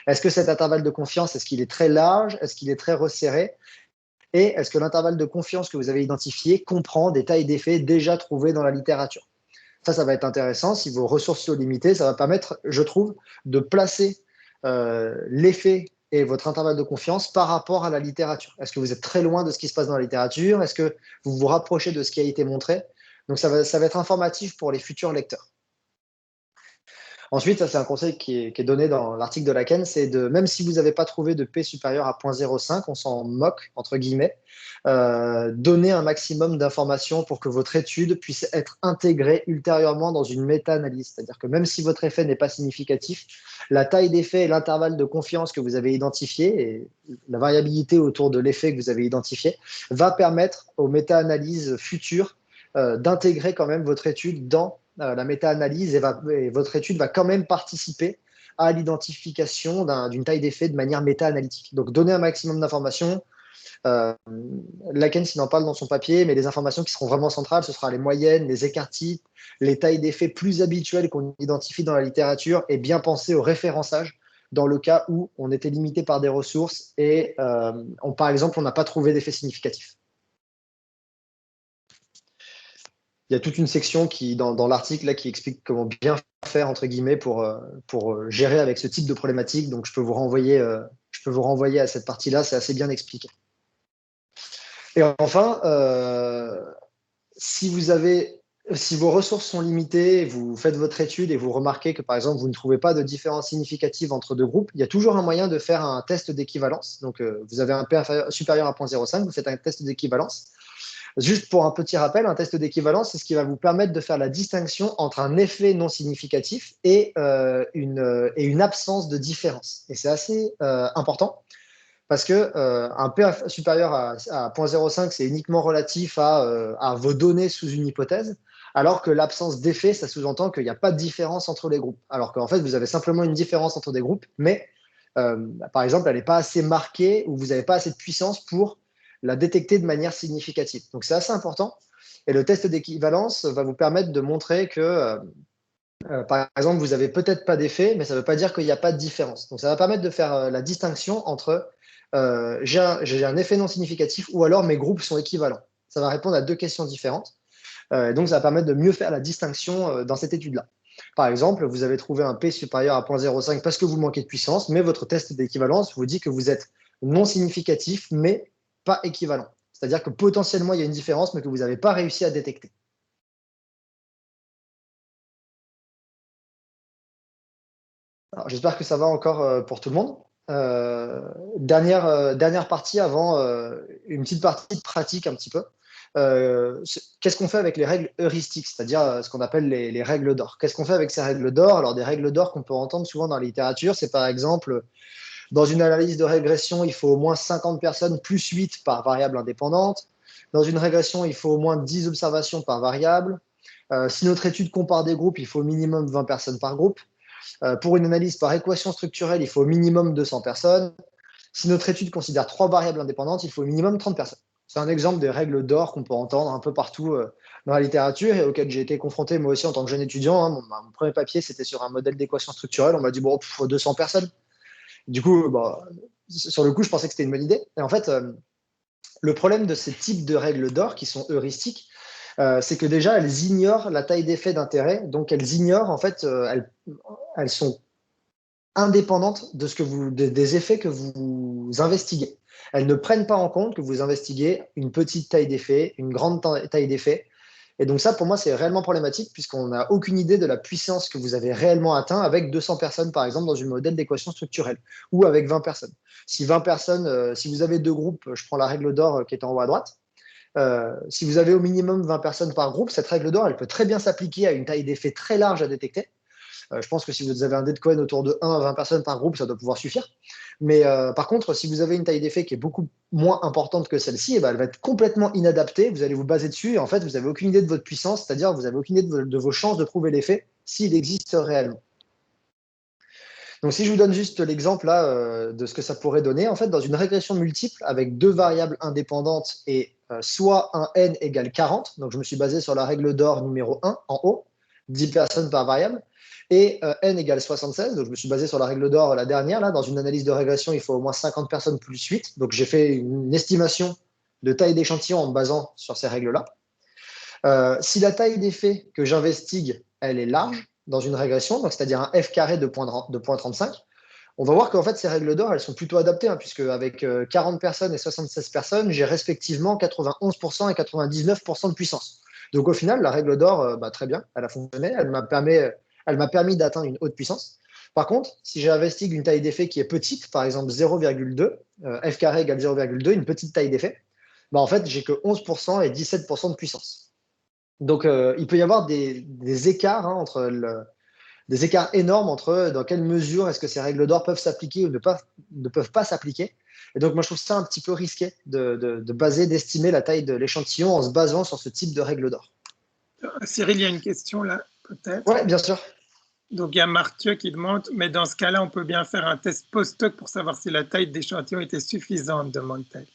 Est-ce que cet intervalle de confiance, est-ce qu'il est très large? Est-ce qu'il est très resserré? Et est-ce que l'intervalle de confiance que vous avez identifié comprend des tailles d'effet déjà trouvées dans la littérature? Ça va être intéressant. Si vos ressources sont limitées, ça va permettre, je trouve, de placer l'effet et votre intervalle de confiance par rapport à la littérature. Est-ce que vous êtes très loin de ce qui se passe dans la littérature? Est-ce que vous vous rapprochez de ce qui a été montré? Donc ça va être informatif pour les futurs lecteurs. Ensuite, ça c'est un conseil qui est donné dans l'article de Lacan, c'est de, même si vous n'avez pas trouvé de P supérieur à 0,05, on s'en moque, entre guillemets, donner un maximum d'informations pour que votre étude puisse être intégrée ultérieurement dans une méta-analyse. C'est-à-dire que même si votre effet n'est pas significatif, la taille d'effet et l'intervalle de confiance que vous avez identifié et la variabilité autour de l'effet que vous avez identifié va permettre aux méta-analyses futures d'intégrer quand même votre étude dans la méta-analyse et votre étude va quand même participer à l'identification d'une taille d'effet de manière méta-analytique. Donc, donner un maximum d'informations. Lacan s'en parle dans son papier, mais les informations qui seront vraiment centrales, ce sera les moyennes, les écarts types, les tailles d'effet plus habituelles qu'on identifie dans la littérature et bien penser au référençage dans le cas où on était limité par des ressources et, par exemple, on n'a pas trouvé d'effet significatif. Il y a toute une section dans l'article qui explique comment bien faire entre guillemets pour gérer avec ce type de problématique. Donc je peux vous renvoyer à cette partie-là, c'est assez bien expliqué. Et enfin, si vos ressources sont limitées, vous faites votre étude et vous remarquez que par exemple vous ne trouvez pas de différence significative entre deux groupes, il y a toujours un moyen de faire un test d'équivalence. Donc vous avez un P supérieur à 0,05, vous faites un test d'équivalence. Juste pour un petit rappel, un test d'équivalence, c'est ce qui va vous permettre de faire la distinction entre un effet non significatif et une absence de différence. Et c'est assez important parce qu'un P supérieur à 0,05, c'est uniquement relatif à vos données sous une hypothèse, alors que l'absence d'effet, ça sous-entend qu'il n'y a pas de différence entre les groupes. Alors qu'en fait, vous avez simplement une différence entre des groupes, mais par exemple, elle n'est pas assez marquée ou vous n'avez pas assez de puissance pour la détecter de manière significative. Donc c'est assez important. Et le test d'équivalence va vous permettre de montrer que, par exemple, vous n'avez peut-être pas d'effet, mais ça ne veut pas dire qu'il n'y a pas de différence. Donc ça va permettre de faire la distinction entre j'ai un effet non significatif ou alors mes groupes sont équivalents. Ça va répondre à deux questions différentes. Donc ça va permettre de mieux faire la distinction dans cette étude-là. Par exemple, vous avez trouvé un P supérieur à 0,05 parce que vous manquez de puissance, mais votre test d'équivalence vous dit que vous êtes non significatif, mais pas équivalent. C'est-à-dire que potentiellement, il y a une différence, mais que vous n'avez pas réussi à détecter. J'espère que ça va encore pour tout le monde. Dernière partie avant une petite partie de pratique un petit peu. Qu'est-ce qu'on fait avec les règles heuristiques, c'est-à-dire ce qu'on appelle les règles d'or? Qu'est-ce qu'on fait avec ces règles d'or? Alors, des règles d'or qu'on peut entendre souvent dans la littérature, c'est par exemple, dans une analyse de régression, il faut au moins 50 personnes plus 8 par variable indépendante. Dans une régression, il faut au moins 10 observations par variable. Si notre étude compare des groupes, il faut au minimum 20 personnes par groupe. Pour une analyse par équation structurelle, il faut au minimum 200 personnes. Si notre étude considère 3 variables indépendantes, il faut au minimum 30 personnes. C'est un exemple des règles d'or qu'on peut entendre un peu partout dans la littérature et auquel j'ai été confronté moi aussi en tant que jeune étudiant. Mon premier papier, c'était sur un modèle d'équation structurelle. On m'a dit, bon, 200 personnes. Du coup, sur le coup, je pensais que c'était une bonne idée. Et en fait, le problème de ces types de règles d'or qui sont heuristiques, c'est que déjà, elles ignorent la taille d'effet d'intérêt. Donc, elles ignorent, en fait, elles sont indépendantes des effets que vous investiguez. Elles ne prennent pas en compte que vous investiguez une petite taille d'effet, une grande taille d'effet. Et donc ça, pour moi, c'est réellement problématique puisqu'on n'a aucune idée de la puissance que vous avez réellement atteint avec 200 personnes, par exemple, dans une modèle d'équation structurelle ou avec 20 personnes. Si 20 personnes, si vous avez deux groupes, je prends la règle d'or qui est en haut à droite, Si vous avez au minimum 20 personnes par groupe, cette règle d'or, elle peut très bien s'appliquer à une taille d'effet très large à détecter. Je pense que si vous avez un dé de Cohen autour de 1 à 20 personnes par groupe, ça doit pouvoir suffire. Mais par contre, si vous avez une taille d'effet qui est beaucoup moins importante que celle-ci, eh ben, elle va être complètement inadaptée. Vous allez vous baser dessus et en fait, vous n'avez aucune idée de votre puissance, c'est-à-dire vous n'avez aucune idée de vos chances de trouver l'effet s'il existe réellement. Donc, si je vous donne juste l'exemple là de ce que ça pourrait donner, en fait, dans une régression multiple avec deux variables indépendantes et soit un n égale 40, donc je me suis basé sur la règle d'or numéro 1 en haut, 10 personnes par variable, et n égale 76, donc je me suis basé sur la règle d'or la dernière, là, dans une analyse de régression, il faut au moins 50 personnes plus 8, donc j'ai fait une estimation de taille d'échantillon en me basant sur ces règles-là. Si la taille d'effet que j'investigue, elle est large dans une régression, donc c'est-à-dire un f carré de 0,35, on va voir qu'en fait, ces règles d'or, elles sont plutôt adaptées, hein, puisque avec 40 personnes et 76 personnes, j'ai respectivement 91% et 99% de puissance. Donc au final, la règle d'or, très bien, elle a fonctionné, elle m'a permis d'atteindre une haute puissance. Par contre, si j'investigue une taille d'effet qui est petite, par exemple 0,2, f carré égale 0,2, une petite taille d'effet, en fait, j'ai que 11% et 17% de puissance. Donc, il peut y avoir des écarts entre des écarts énormes entre dans quelle mesure est-ce que ces règles d'or peuvent s'appliquer ou ne peuvent pas s'appliquer. Et donc, moi, je trouve ça un petit peu risqué d'estimer la taille de l'échantillon en se basant sur ce type de règles d'or. Cyril, il y a une question là, peut-être. Oui, bien sûr. Donc, il y a Marthieu qui demande, mais dans ce cas-là, on peut bien faire un test post-hoc pour savoir si la taille d'échantillon était suffisante, demande-t-elle.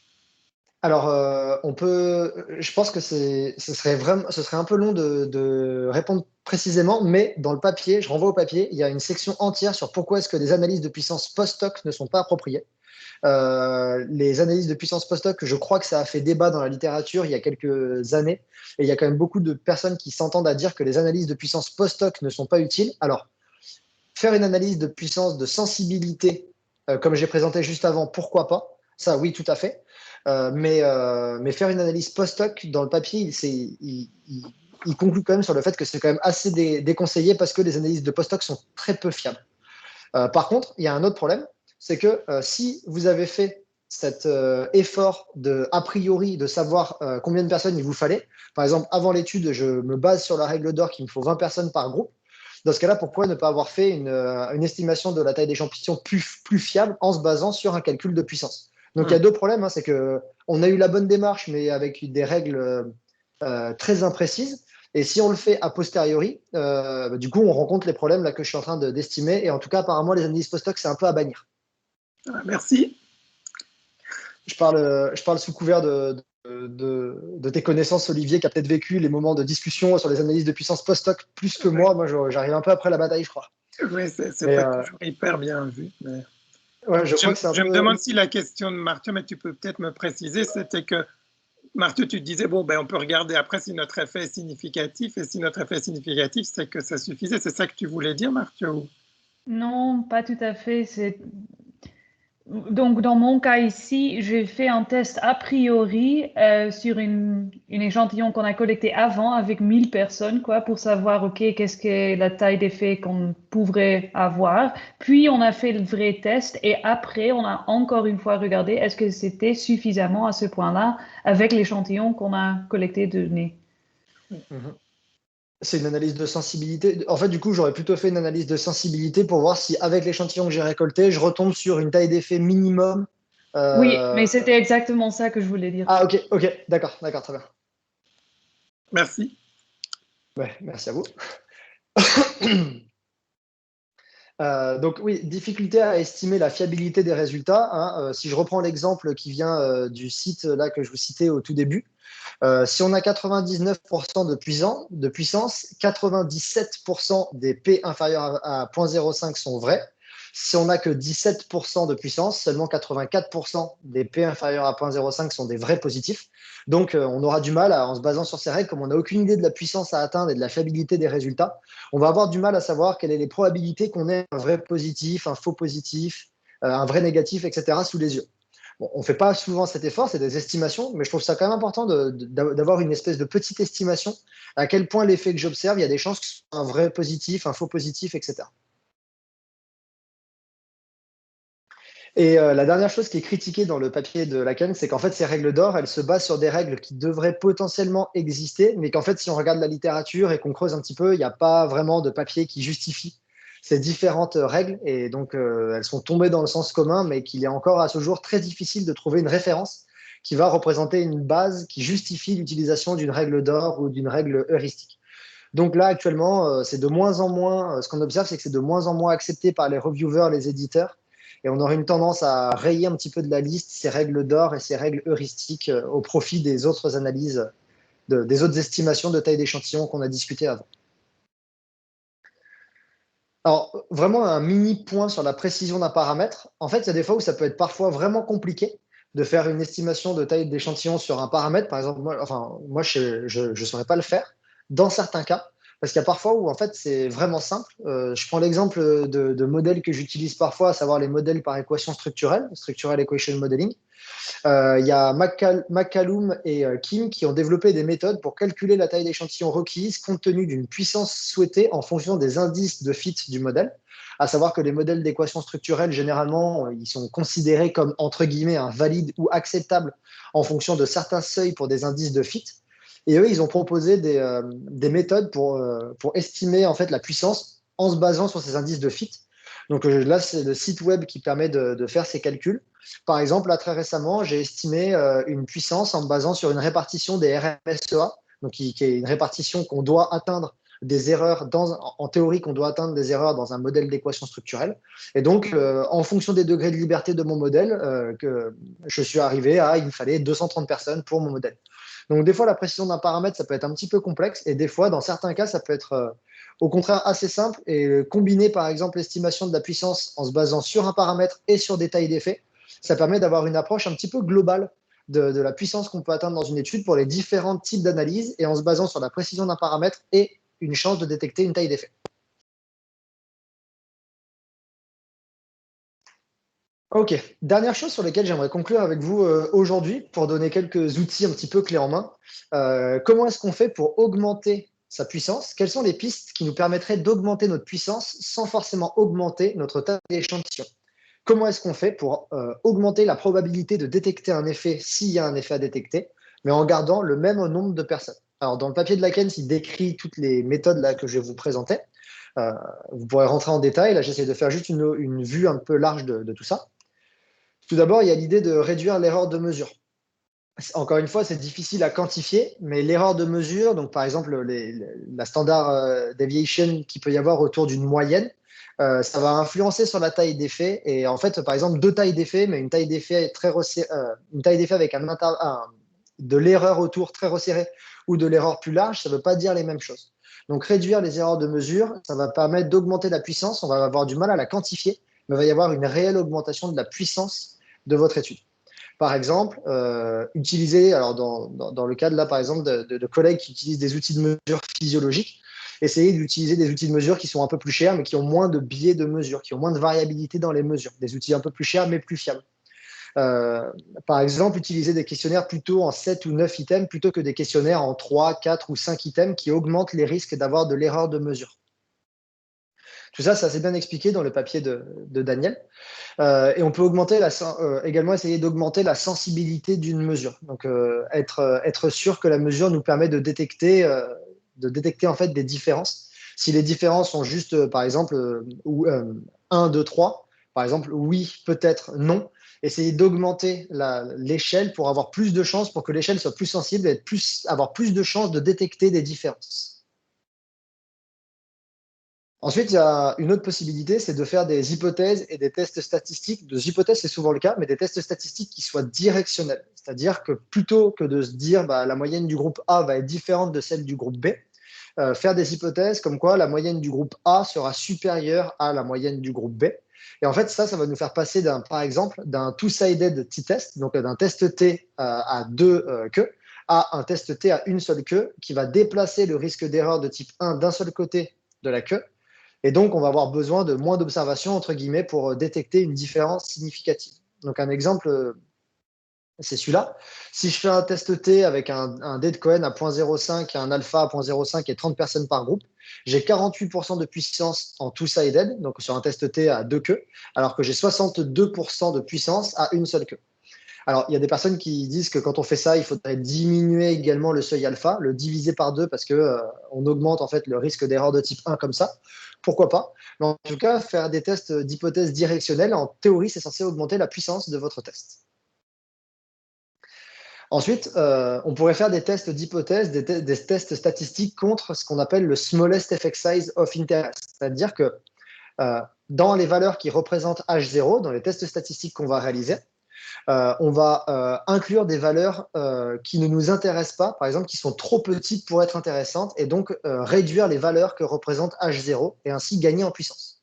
Alors, je pense que ce serait un peu long de répondre précisément, mais dans le papier, je renvoie au papier, il y a une section entière sur pourquoi est-ce que des analyses de puissance post-hoc ne sont pas appropriées. Les analyses de puissance post-hoc, je crois que ça a fait débat dans la littérature il y a quelques années, et il y a quand même beaucoup de personnes qui s'entendent à dire que les analyses de puissance post-hoc ne sont pas utiles. Alors, faire une analyse de puissance de sensibilité, comme j'ai présenté juste avant, pourquoi pas? Ça, oui, tout à fait. Mais faire une analyse post-hoc dans le papier, il conclut quand même sur le fait que c'est quand même assez déconseillé parce que les analyses de post-hoc sont très peu fiables. Par contre, il y a un autre problème, c'est que si vous avez fait cet effort a priori de savoir combien de personnes il vous fallait, par exemple, avant l'étude, je me base sur la règle d'or qu'il me faut 20 personnes par groupe. Dans ce cas-là, pourquoi ne pas avoir fait une estimation de la taille d'échantillon plus fiable en se basant sur un calcul de puissance? Donc, il y a deux problèmes. C'est qu'on a eu la bonne démarche, mais avec des règles très imprécises. Et si on le fait a posteriori, du coup, on rencontre les problèmes là, que je suis en train d'estimer. Et en tout cas, apparemment, les analyses post-hoc, c'est un peu à bannir. Merci. Je parle sous couvert de tes connaissances, Olivier, qui a peut-être vécu les moments de discussion sur les analyses de puissance post-hoc plus que moi. Moi, j'arrive un peu après la bataille, je crois. Oui, c'est pas toujours hyper bien vu. Mais... Ouais, je me demande si la question de Marthieu, mais tu peux peut-être me préciser, c'était que Marthieu, tu te disais, bon, on peut regarder après si notre effet est significatif, et si notre effet est significatif, c'est que ça suffisait. C'est ça que tu voulais dire, Marthieu? Non, pas tout à fait. Donc, dans mon cas ici, j'ai fait un test a priori sur une échantillon qu'on a collecté avant avec 1000 personnes, quoi, pour savoir, OK, qu'est-ce que la taille d'effet qu'on pourrait avoir. Puis, on a fait le vrai test et après, on a encore une fois regardé est-ce que c'était suffisamment à ce point-là avec l'échantillon qu'on a collecté de nez. C'est une analyse de sensibilité. En fait, du coup, j'aurais plutôt fait une analyse de sensibilité pour voir si, avec l'échantillon que j'ai récolté, je retombe sur une taille d'effet minimum. Oui, mais c'était exactement ça que je voulais dire. Ah, ok, d'accord, très bien. Merci. Ouais, merci à vous. Donc oui, difficulté à estimer la fiabilité des résultats. Hein. Si je reprends l'exemple qui vient du site là que je vous citais au tout début, si on a 99% de puissance, 97% des P inférieurs à 0,05 sont vrais. Si on n'a que 17% de puissance, seulement 84% des P inférieurs à 0,05 sont des vrais positifs. Donc, on aura du mal, en se basant sur ces règles, comme on n'a aucune idée de la puissance à atteindre et de la fiabilité des résultats, on va avoir du mal à savoir quelles sont les probabilités qu'on ait un vrai positif, un faux positif, un vrai négatif, etc. sous les yeux. Bon, on ne fait pas souvent cet effort, c'est des estimations, mais je trouve ça quand même important d'avoir une espèce de petite estimation à quel point l'effet que j'observe, il y a des chances que ce soit un vrai positif, un faux positif, etc. Et la dernière chose qui est critiquée dans le papier de Lacan, c'est qu'en fait, ces règles d'or, elles se basent sur des règles qui devraient potentiellement exister, mais qu'en fait, si on regarde la littérature et qu'on creuse un petit peu, il n'y a pas vraiment de papier qui justifie ces différentes règles. Et donc, elles sont tombées dans le sens commun, mais qu'il est encore à ce jour très difficile de trouver une référence qui va représenter une base qui justifie l'utilisation d'une règle d'or ou d'une règle heuristique. Donc là, actuellement, c'est de moins en moins, ce qu'on observe, c'est que c'est de moins en moins accepté par les reviewers, les éditeurs, et on aurait une tendance à rayer un petit peu de la liste ces règles d'or et ces règles heuristiques au profit des autres analyses, des autres estimations de taille d'échantillon qu'on a discuté avant. Alors, vraiment un mini point sur la précision d'un paramètre. En fait, il y a des fois où ça peut être parfois vraiment compliqué de faire une estimation de taille d'échantillon sur un paramètre. Par exemple, moi je ne saurais pas le faire dans certains cas, parce qu'il y a parfois où en fait c'est vraiment simple. Je prends l'exemple de modèles que j'utilise parfois, à savoir les modèles par équation structurelle, Structural Equation Modeling. Il y a McCallum et Kim qui ont développé des méthodes pour calculer la taille d'échantillon requise compte tenu d'une puissance souhaitée en fonction des indices de fit du modèle. À savoir que les modèles d'équations structurelles, généralement, ils sont considérés comme, entre guillemets, valides ou acceptables en fonction de certains seuils pour des indices de fit. Et eux, ils ont proposé des méthodes pour estimer en fait la puissance en se basant sur ces indices de fit. Donc là, c'est le site web qui permet de faire ces calculs. Par exemple, là, très récemment, j'ai estimé une puissance en me basant sur une répartition des RMSEA, donc qui est une répartition qu'on doit atteindre des erreurs, en théorie, qu'on doit atteindre des erreurs dans un modèle d'équation structurelle. Et donc, en fonction des degrés de liberté de mon modèle, je suis arrivé à, il me fallait 230 personnes pour mon modèle. Donc, des fois, la précision d'un paramètre, ça peut être un petit peu complexe, et des fois, dans certains cas, ça peut être au contraire assez simple, et combiner, par exemple, l'estimation de la puissance en se basant sur un paramètre et sur des tailles d'effet, ça permet d'avoir une approche un petit peu globale de la puissance qu'on peut atteindre dans une étude pour les différents types d'analyses et en se basant sur la précision d'un paramètre et une chance de détecter une taille d'effet. Ok, dernière chose sur laquelle j'aimerais conclure avec vous aujourd'hui pour donner quelques outils un petit peu clés en main. Comment est-ce qu'on fait pour augmenter sa puissance? Quelles sont les pistes qui nous permettraient d'augmenter notre puissance sans forcément augmenter notre taille d'échantillon? Comment est-ce qu'on fait pour augmenter la probabilité de détecter un effet s'il y a un effet à détecter, mais en gardant le même nombre de personnes? Alors, dans le papier de Lacan, il décrit toutes les méthodes là, que je vais vous présenter. Vous pourrez rentrer en détail. Là, j'essaie de faire juste une vue un peu large de tout ça. Tout d'abord, il y a l'idée de réduire l'erreur de mesure. Encore une fois, c'est difficile à quantifier, mais l'erreur de mesure, donc par exemple la standard deviation qu'il peut y avoir autour d'une moyenne, ça va influencer sur la taille d'effet. Et en fait, par exemple, deux tailles d'effet, mais une taille d'effet très une taille d'effet avec de l'erreur autour très resserrée ou de l'erreur plus large, ça ne veut pas dire les mêmes choses. Donc réduire les erreurs de mesure, ça va permettre d'augmenter la puissance. On va avoir du mal à la quantifier, mais il va y avoir une réelle augmentation de la puissance de votre étude. Par exemple, utiliser, alors dans le cadre là, par exemple, de collègues qui utilisent des outils de mesure physiologiques, essayer d'utiliser des outils de mesure qui sont un peu plus chers, mais qui ont moins de biais de mesure, qui ont moins de variabilité dans les mesures. Des outils un peu plus chers, mais plus fiables. Par exemple, utiliser des questionnaires plutôt en 7 ou 9 items plutôt que des questionnaires en 3, 4 ou 5 items qui augmentent les risques d'avoir de l'erreur de mesure. Tout ça, c'est assez bien expliqué dans le papier de Daniel. Et on peut également essayer d'augmenter la sensibilité d'une mesure. Donc, être sûr que la mesure nous permet de détecter en fait des différences. Si les différences sont juste, par exemple, 1, 2, 3, par exemple, oui, peut-être, non, essayer d'augmenter l'échelle pour avoir plus de chances, pour que l'échelle soit plus sensible et avoir plus de chances de détecter des différences. Ensuite, il y a une autre possibilité, c'est de faire des hypothèses et des tests statistiques. Des hypothèses, c'est souvent le cas, mais des tests statistiques qui soient directionnels. C'est-à-dire que plutôt que de se dire la moyenne du groupe A va être différente de celle du groupe B, faire des hypothèses comme quoi la moyenne du groupe A sera supérieure à la moyenne du groupe B. Et en fait, ça va nous faire passer, par exemple, d'un two-sided t-test, donc d'un test T à deux queues, à un test T à une seule queue, qui va déplacer le risque d'erreur de type 1 d'un seul côté de la queue. Et donc, on va avoir besoin de moins d'observations, entre guillemets, pour détecter une différence significative. Donc, un exemple, c'est celui-là. Si je fais un test T avec un D de Cohen à 0.05 et un alpha à 0.05 et 30 personnes par groupe, j'ai 48% de puissance en two-sided, donc sur un test T à 2 queues, alors que j'ai 62% de puissance à une seule queue. Alors, il y a des personnes qui disent que quand on fait ça, il faudrait diminuer également le seuil alpha, le diviser par 2 parce que on augmente en fait le risque d'erreur de type 1 comme ça. Pourquoi pas? Mais en tout cas, faire des tests d'hypothèse directionnelle, en théorie, c'est censé augmenter la puissance de votre test. Ensuite, on pourrait faire des tests d'hypothèse, des tests statistiques contre ce qu'on appelle le smallest effect size of interest. C'est-à-dire que dans les valeurs qui représentent H0, dans les tests statistiques qu'on va réaliser, on va inclure des valeurs qui ne nous intéressent pas, par exemple, qui sont trop petites pour être intéressantes, et donc réduire les valeurs que représente H0 et ainsi gagner en puissance.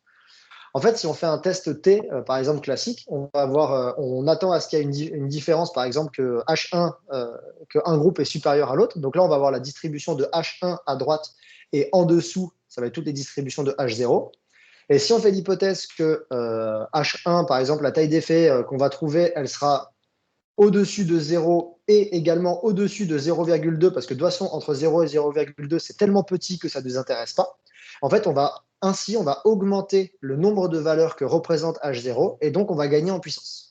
En fait, si on fait un test T, par exemple classique, on attend à ce qu'il y ait une différence, par exemple que H1, qu'un groupe est supérieur à l'autre. Donc là, on va avoir la distribution de H1 à droite et en dessous, ça va être toutes les distributions de H0. Et si on fait l'hypothèse que H1, par exemple, la taille d'effet qu'on va trouver, elle sera au-dessus de 0 et également au-dessus de 0,2, parce que de toute façon, entre 0 et 0,2, c'est tellement petit que ça ne nous intéresse pas. En fait, on va augmenter le nombre de valeurs que représente H0 et donc on va gagner en puissance.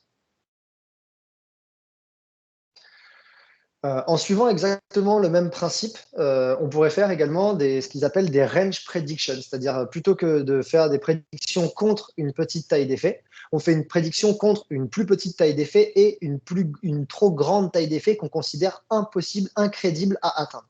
En suivant exactement le même principe, on pourrait faire également ce qu'ils appellent des range predictions, c'est-à-dire plutôt que de faire des prédictions contre une petite taille d'effet, on fait une prédiction contre une plus petite taille d'effet et une trop grande taille d'effet qu'on considère impossible, incrédible à atteindre.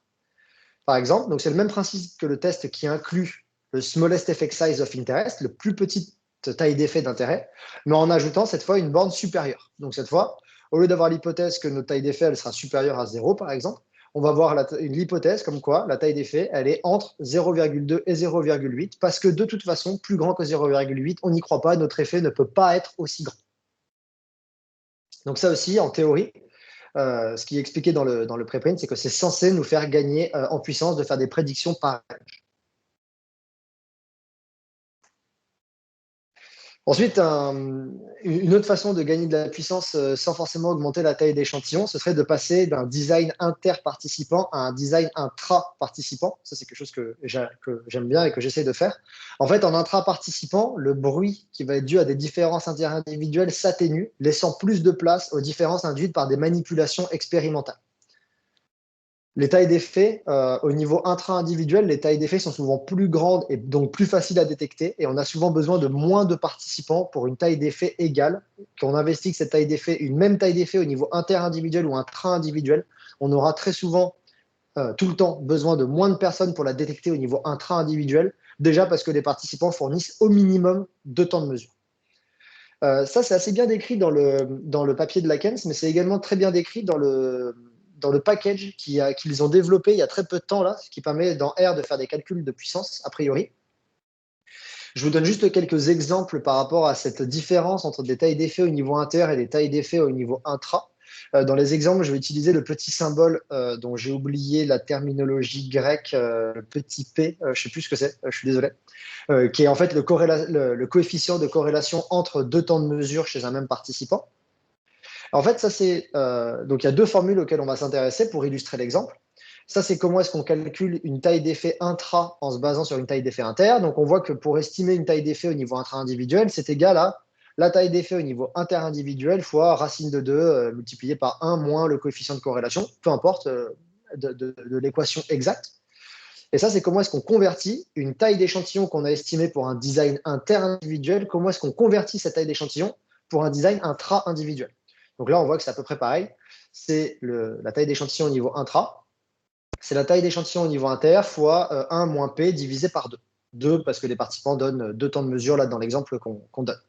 Par exemple, donc c'est le même principe que le test qui inclut le smallest effect size of interest, le plus petite taille d'effet d'intérêt, mais en ajoutant cette fois une borne supérieure. Donc cette fois, au lieu d'avoir l'hypothèse que notre taille d'effet elle sera supérieure à 0, par exemple, on va voir l'hypothèse comme quoi la taille d'effet, elle est entre 0,2 et 0,8, parce que de toute façon, plus grand que 0,8, on n'y croit pas, notre effet ne peut pas être aussi grand. Donc ça aussi, en théorie, ce qui est expliqué dans le preprint, c'est que c'est censé nous faire gagner en puissance de faire des prédictions par range. Ensuite, une autre façon de gagner de la puissance sans forcément augmenter la taille d'échantillon, ce serait de passer d'un design inter-participant à un design intra-participant. Ça, c'est quelque chose que j'aime bien et que j'essaie de faire. En fait, en intra-participant, le bruit qui va être dû à des différences interindividuelles s'atténue, laissant plus de place aux différences induites par des manipulations expérimentales. Les tailles d'effet, au niveau intra-individuel, les tailles d'effet sont souvent plus grandes et donc plus faciles à détecter. Et on a souvent besoin de moins de participants pour une taille d'effet égale. Quand on investigue cette taille d'effet, une même taille d'effet au niveau interindividuel ou intra-individuel, on aura très souvent, tout le temps, besoin de moins de personnes pour la détecter au niveau intra-individuel. Déjà parce que les participants fournissent au minimum 2 temps de mesure. Ça, c'est assez bien décrit dans le papier de Lakens, mais c'est également très bien décrit dans le package qu'ils ont développé il y a très peu de temps, là, ce qui permet dans R de faire des calculs de puissance, a priori. Je vous donne juste quelques exemples par rapport à cette différence entre des tailles d'effet au niveau inter et des tailles d'effet au niveau intra. Dans les exemples, je vais utiliser le petit symbole dont j'ai oublié la terminologie grecque, le petit p, je ne sais plus ce que c'est, je suis désolé, qui est en fait le coefficient de corrélation entre 2 temps de mesure chez un même participant. En fait, ça c'est donc il y a 2 formules auxquelles on va s'intéresser pour illustrer l'exemple. Ça, c'est comment est-ce qu'on calcule une taille d'effet intra en se basant sur une taille d'effet inter. Donc, on voit que pour estimer une taille d'effet au niveau intra-individuel, c'est égal à la taille d'effet au niveau interindividuel fois racine de 2 multiplié par 1 moins le coefficient de corrélation, peu importe de l'équation exacte. Et ça, c'est comment est-ce qu'on convertit une taille d'échantillon qu'on a estimée pour un design interindividuel, comment est-ce qu'on convertit cette taille d'échantillon pour un design intra-individuel. Donc là, on voit que c'est à peu près pareil. C'est la taille d'échantillon au niveau intra. C'est la taille d'échantillon au niveau inter fois 1 moins P divisé par 2. 2 parce que les participants donnent 2 temps de mesure là dans l'exemple qu'on donne.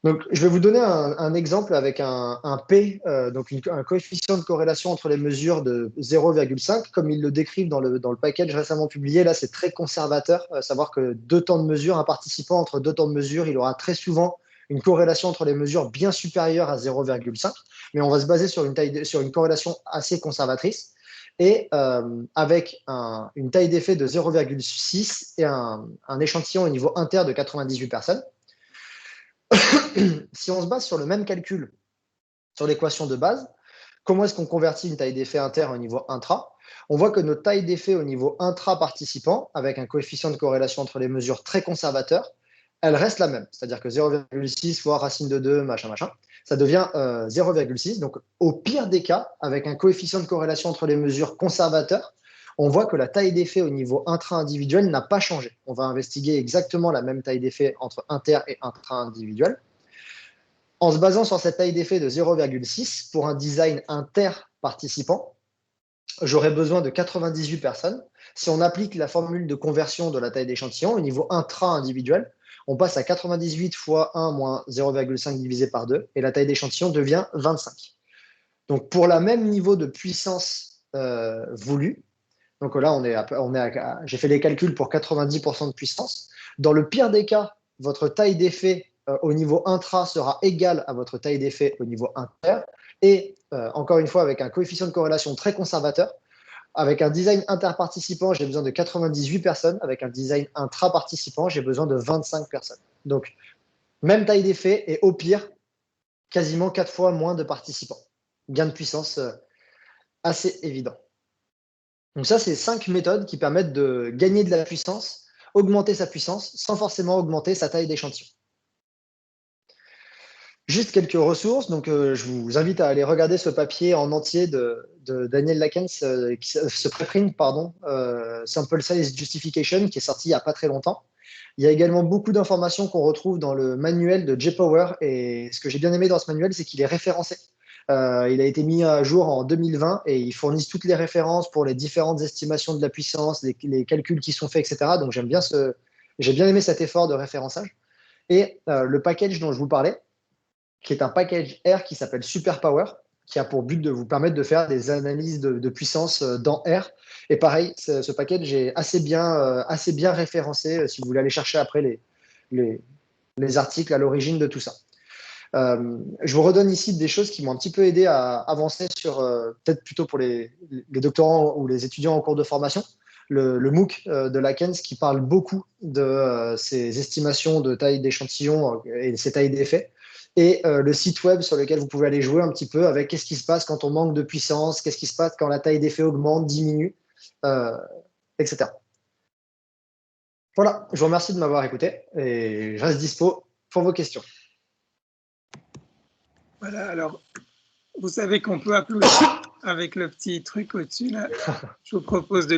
Donc, je vais vous donner un exemple avec un P, donc un coefficient de corrélation entre les mesures de 0,5, comme ils le décrivent dans le package récemment publié. Là, c'est très conservateur, savoir que 2 temps de mesure, un participant entre 2 temps de mesure, il aura très souvent une corrélation entre les mesures bien supérieure à 0,5, mais on va se baser sur une corrélation assez conservatrice. Et avec une taille d'effet de 0,6 et un échantillon au niveau inter de 98 personnes. Si on se base sur le même calcul, sur l'équation de base, comment est-ce qu'on convertit une taille d'effet inter au niveau intra? on voit que notre taille d'effet au niveau intra-participant, avec un coefficient de corrélation entre les mesures très conservateur, elle reste la même. C'est-à-dire que 0,6 fois racine de 2, machin, machin, ça devient 0,6. Donc, au pire des cas, avec un coefficient de corrélation entre les mesures conservateur, on voit que la taille d'effet au niveau intra-individuel n'a pas changé. On va investiguer exactement la même taille d'effet entre inter et intra-individuel. En se basant sur cette taille d'effet de 0,6 pour un design inter-participant, j'aurais besoin de 98 personnes. Si on applique la formule de conversion de la taille d'échantillon au niveau intra-individuel, on passe à 98 fois 1 moins 0,5 divisé par 2 et la taille d'échantillon devient 25. Donc pour le même niveau de puissance voulue, donc là j'ai fait les calculs pour 90% de puissance. Dans le pire des cas, votre taille d'effet au niveau intra sera égale à votre taille d'effet au niveau inter. Et encore une fois, avec un coefficient de corrélation très conservateur, avec un design interparticipant, j'ai besoin de 98 personnes. Avec un design intra-participant, j'ai besoin de 25 personnes. Donc, même taille d'effet et au pire, quasiment 4 fois moins de participants. Gain de puissance assez évident. Donc ça, c'est 5 méthodes qui permettent de gagner de la puissance, augmenter sa puissance, sans forcément augmenter sa taille d'échantillon. Juste quelques ressources. Donc, je vous invite à aller regarder ce papier en entier de Daniel Lakens, ce préprint, Sample Size Justification, qui est sorti il n'y a pas très longtemps. Il y a également beaucoup d'informations qu'on retrouve dans le manuel de JPower. Et ce que j'ai bien aimé dans ce manuel, c'est qu'il est référencé. Il a été mis à jour en 2020 et ils fournissent toutes les références pour les différentes estimations de la puissance, les calculs qui sont faits, etc. Donc, j'ai bien aimé cet effort de référençage. Et le package dont je vous parlais, qui est un package R qui s'appelle SuperPower, qui a pour but de vous permettre de faire des analyses de puissance dans R. Et pareil, ce package est assez bien référencé si vous voulez aller chercher après les articles à l'origine de tout ça. Je vous redonne ici des choses qui m'ont un petit peu aidé à avancer sur, peut-être plutôt pour les doctorants ou les étudiants en cours de formation, le MOOC de Lakens qui parle beaucoup de ces estimations de taille d'échantillon et ces tailles d'effet. Et le site web sur lequel vous pouvez aller jouer un petit peu avec qu'est-ce qui se passe quand on manque de puissance, qu'est-ce qui se passe quand la taille d'effet augmente, diminue, etc. Voilà, je vous remercie de m'avoir écouté et je reste dispo pour vos questions. Voilà, alors, vous savez qu'on peut applaudir avec le petit truc au-dessus, là. Je vous propose de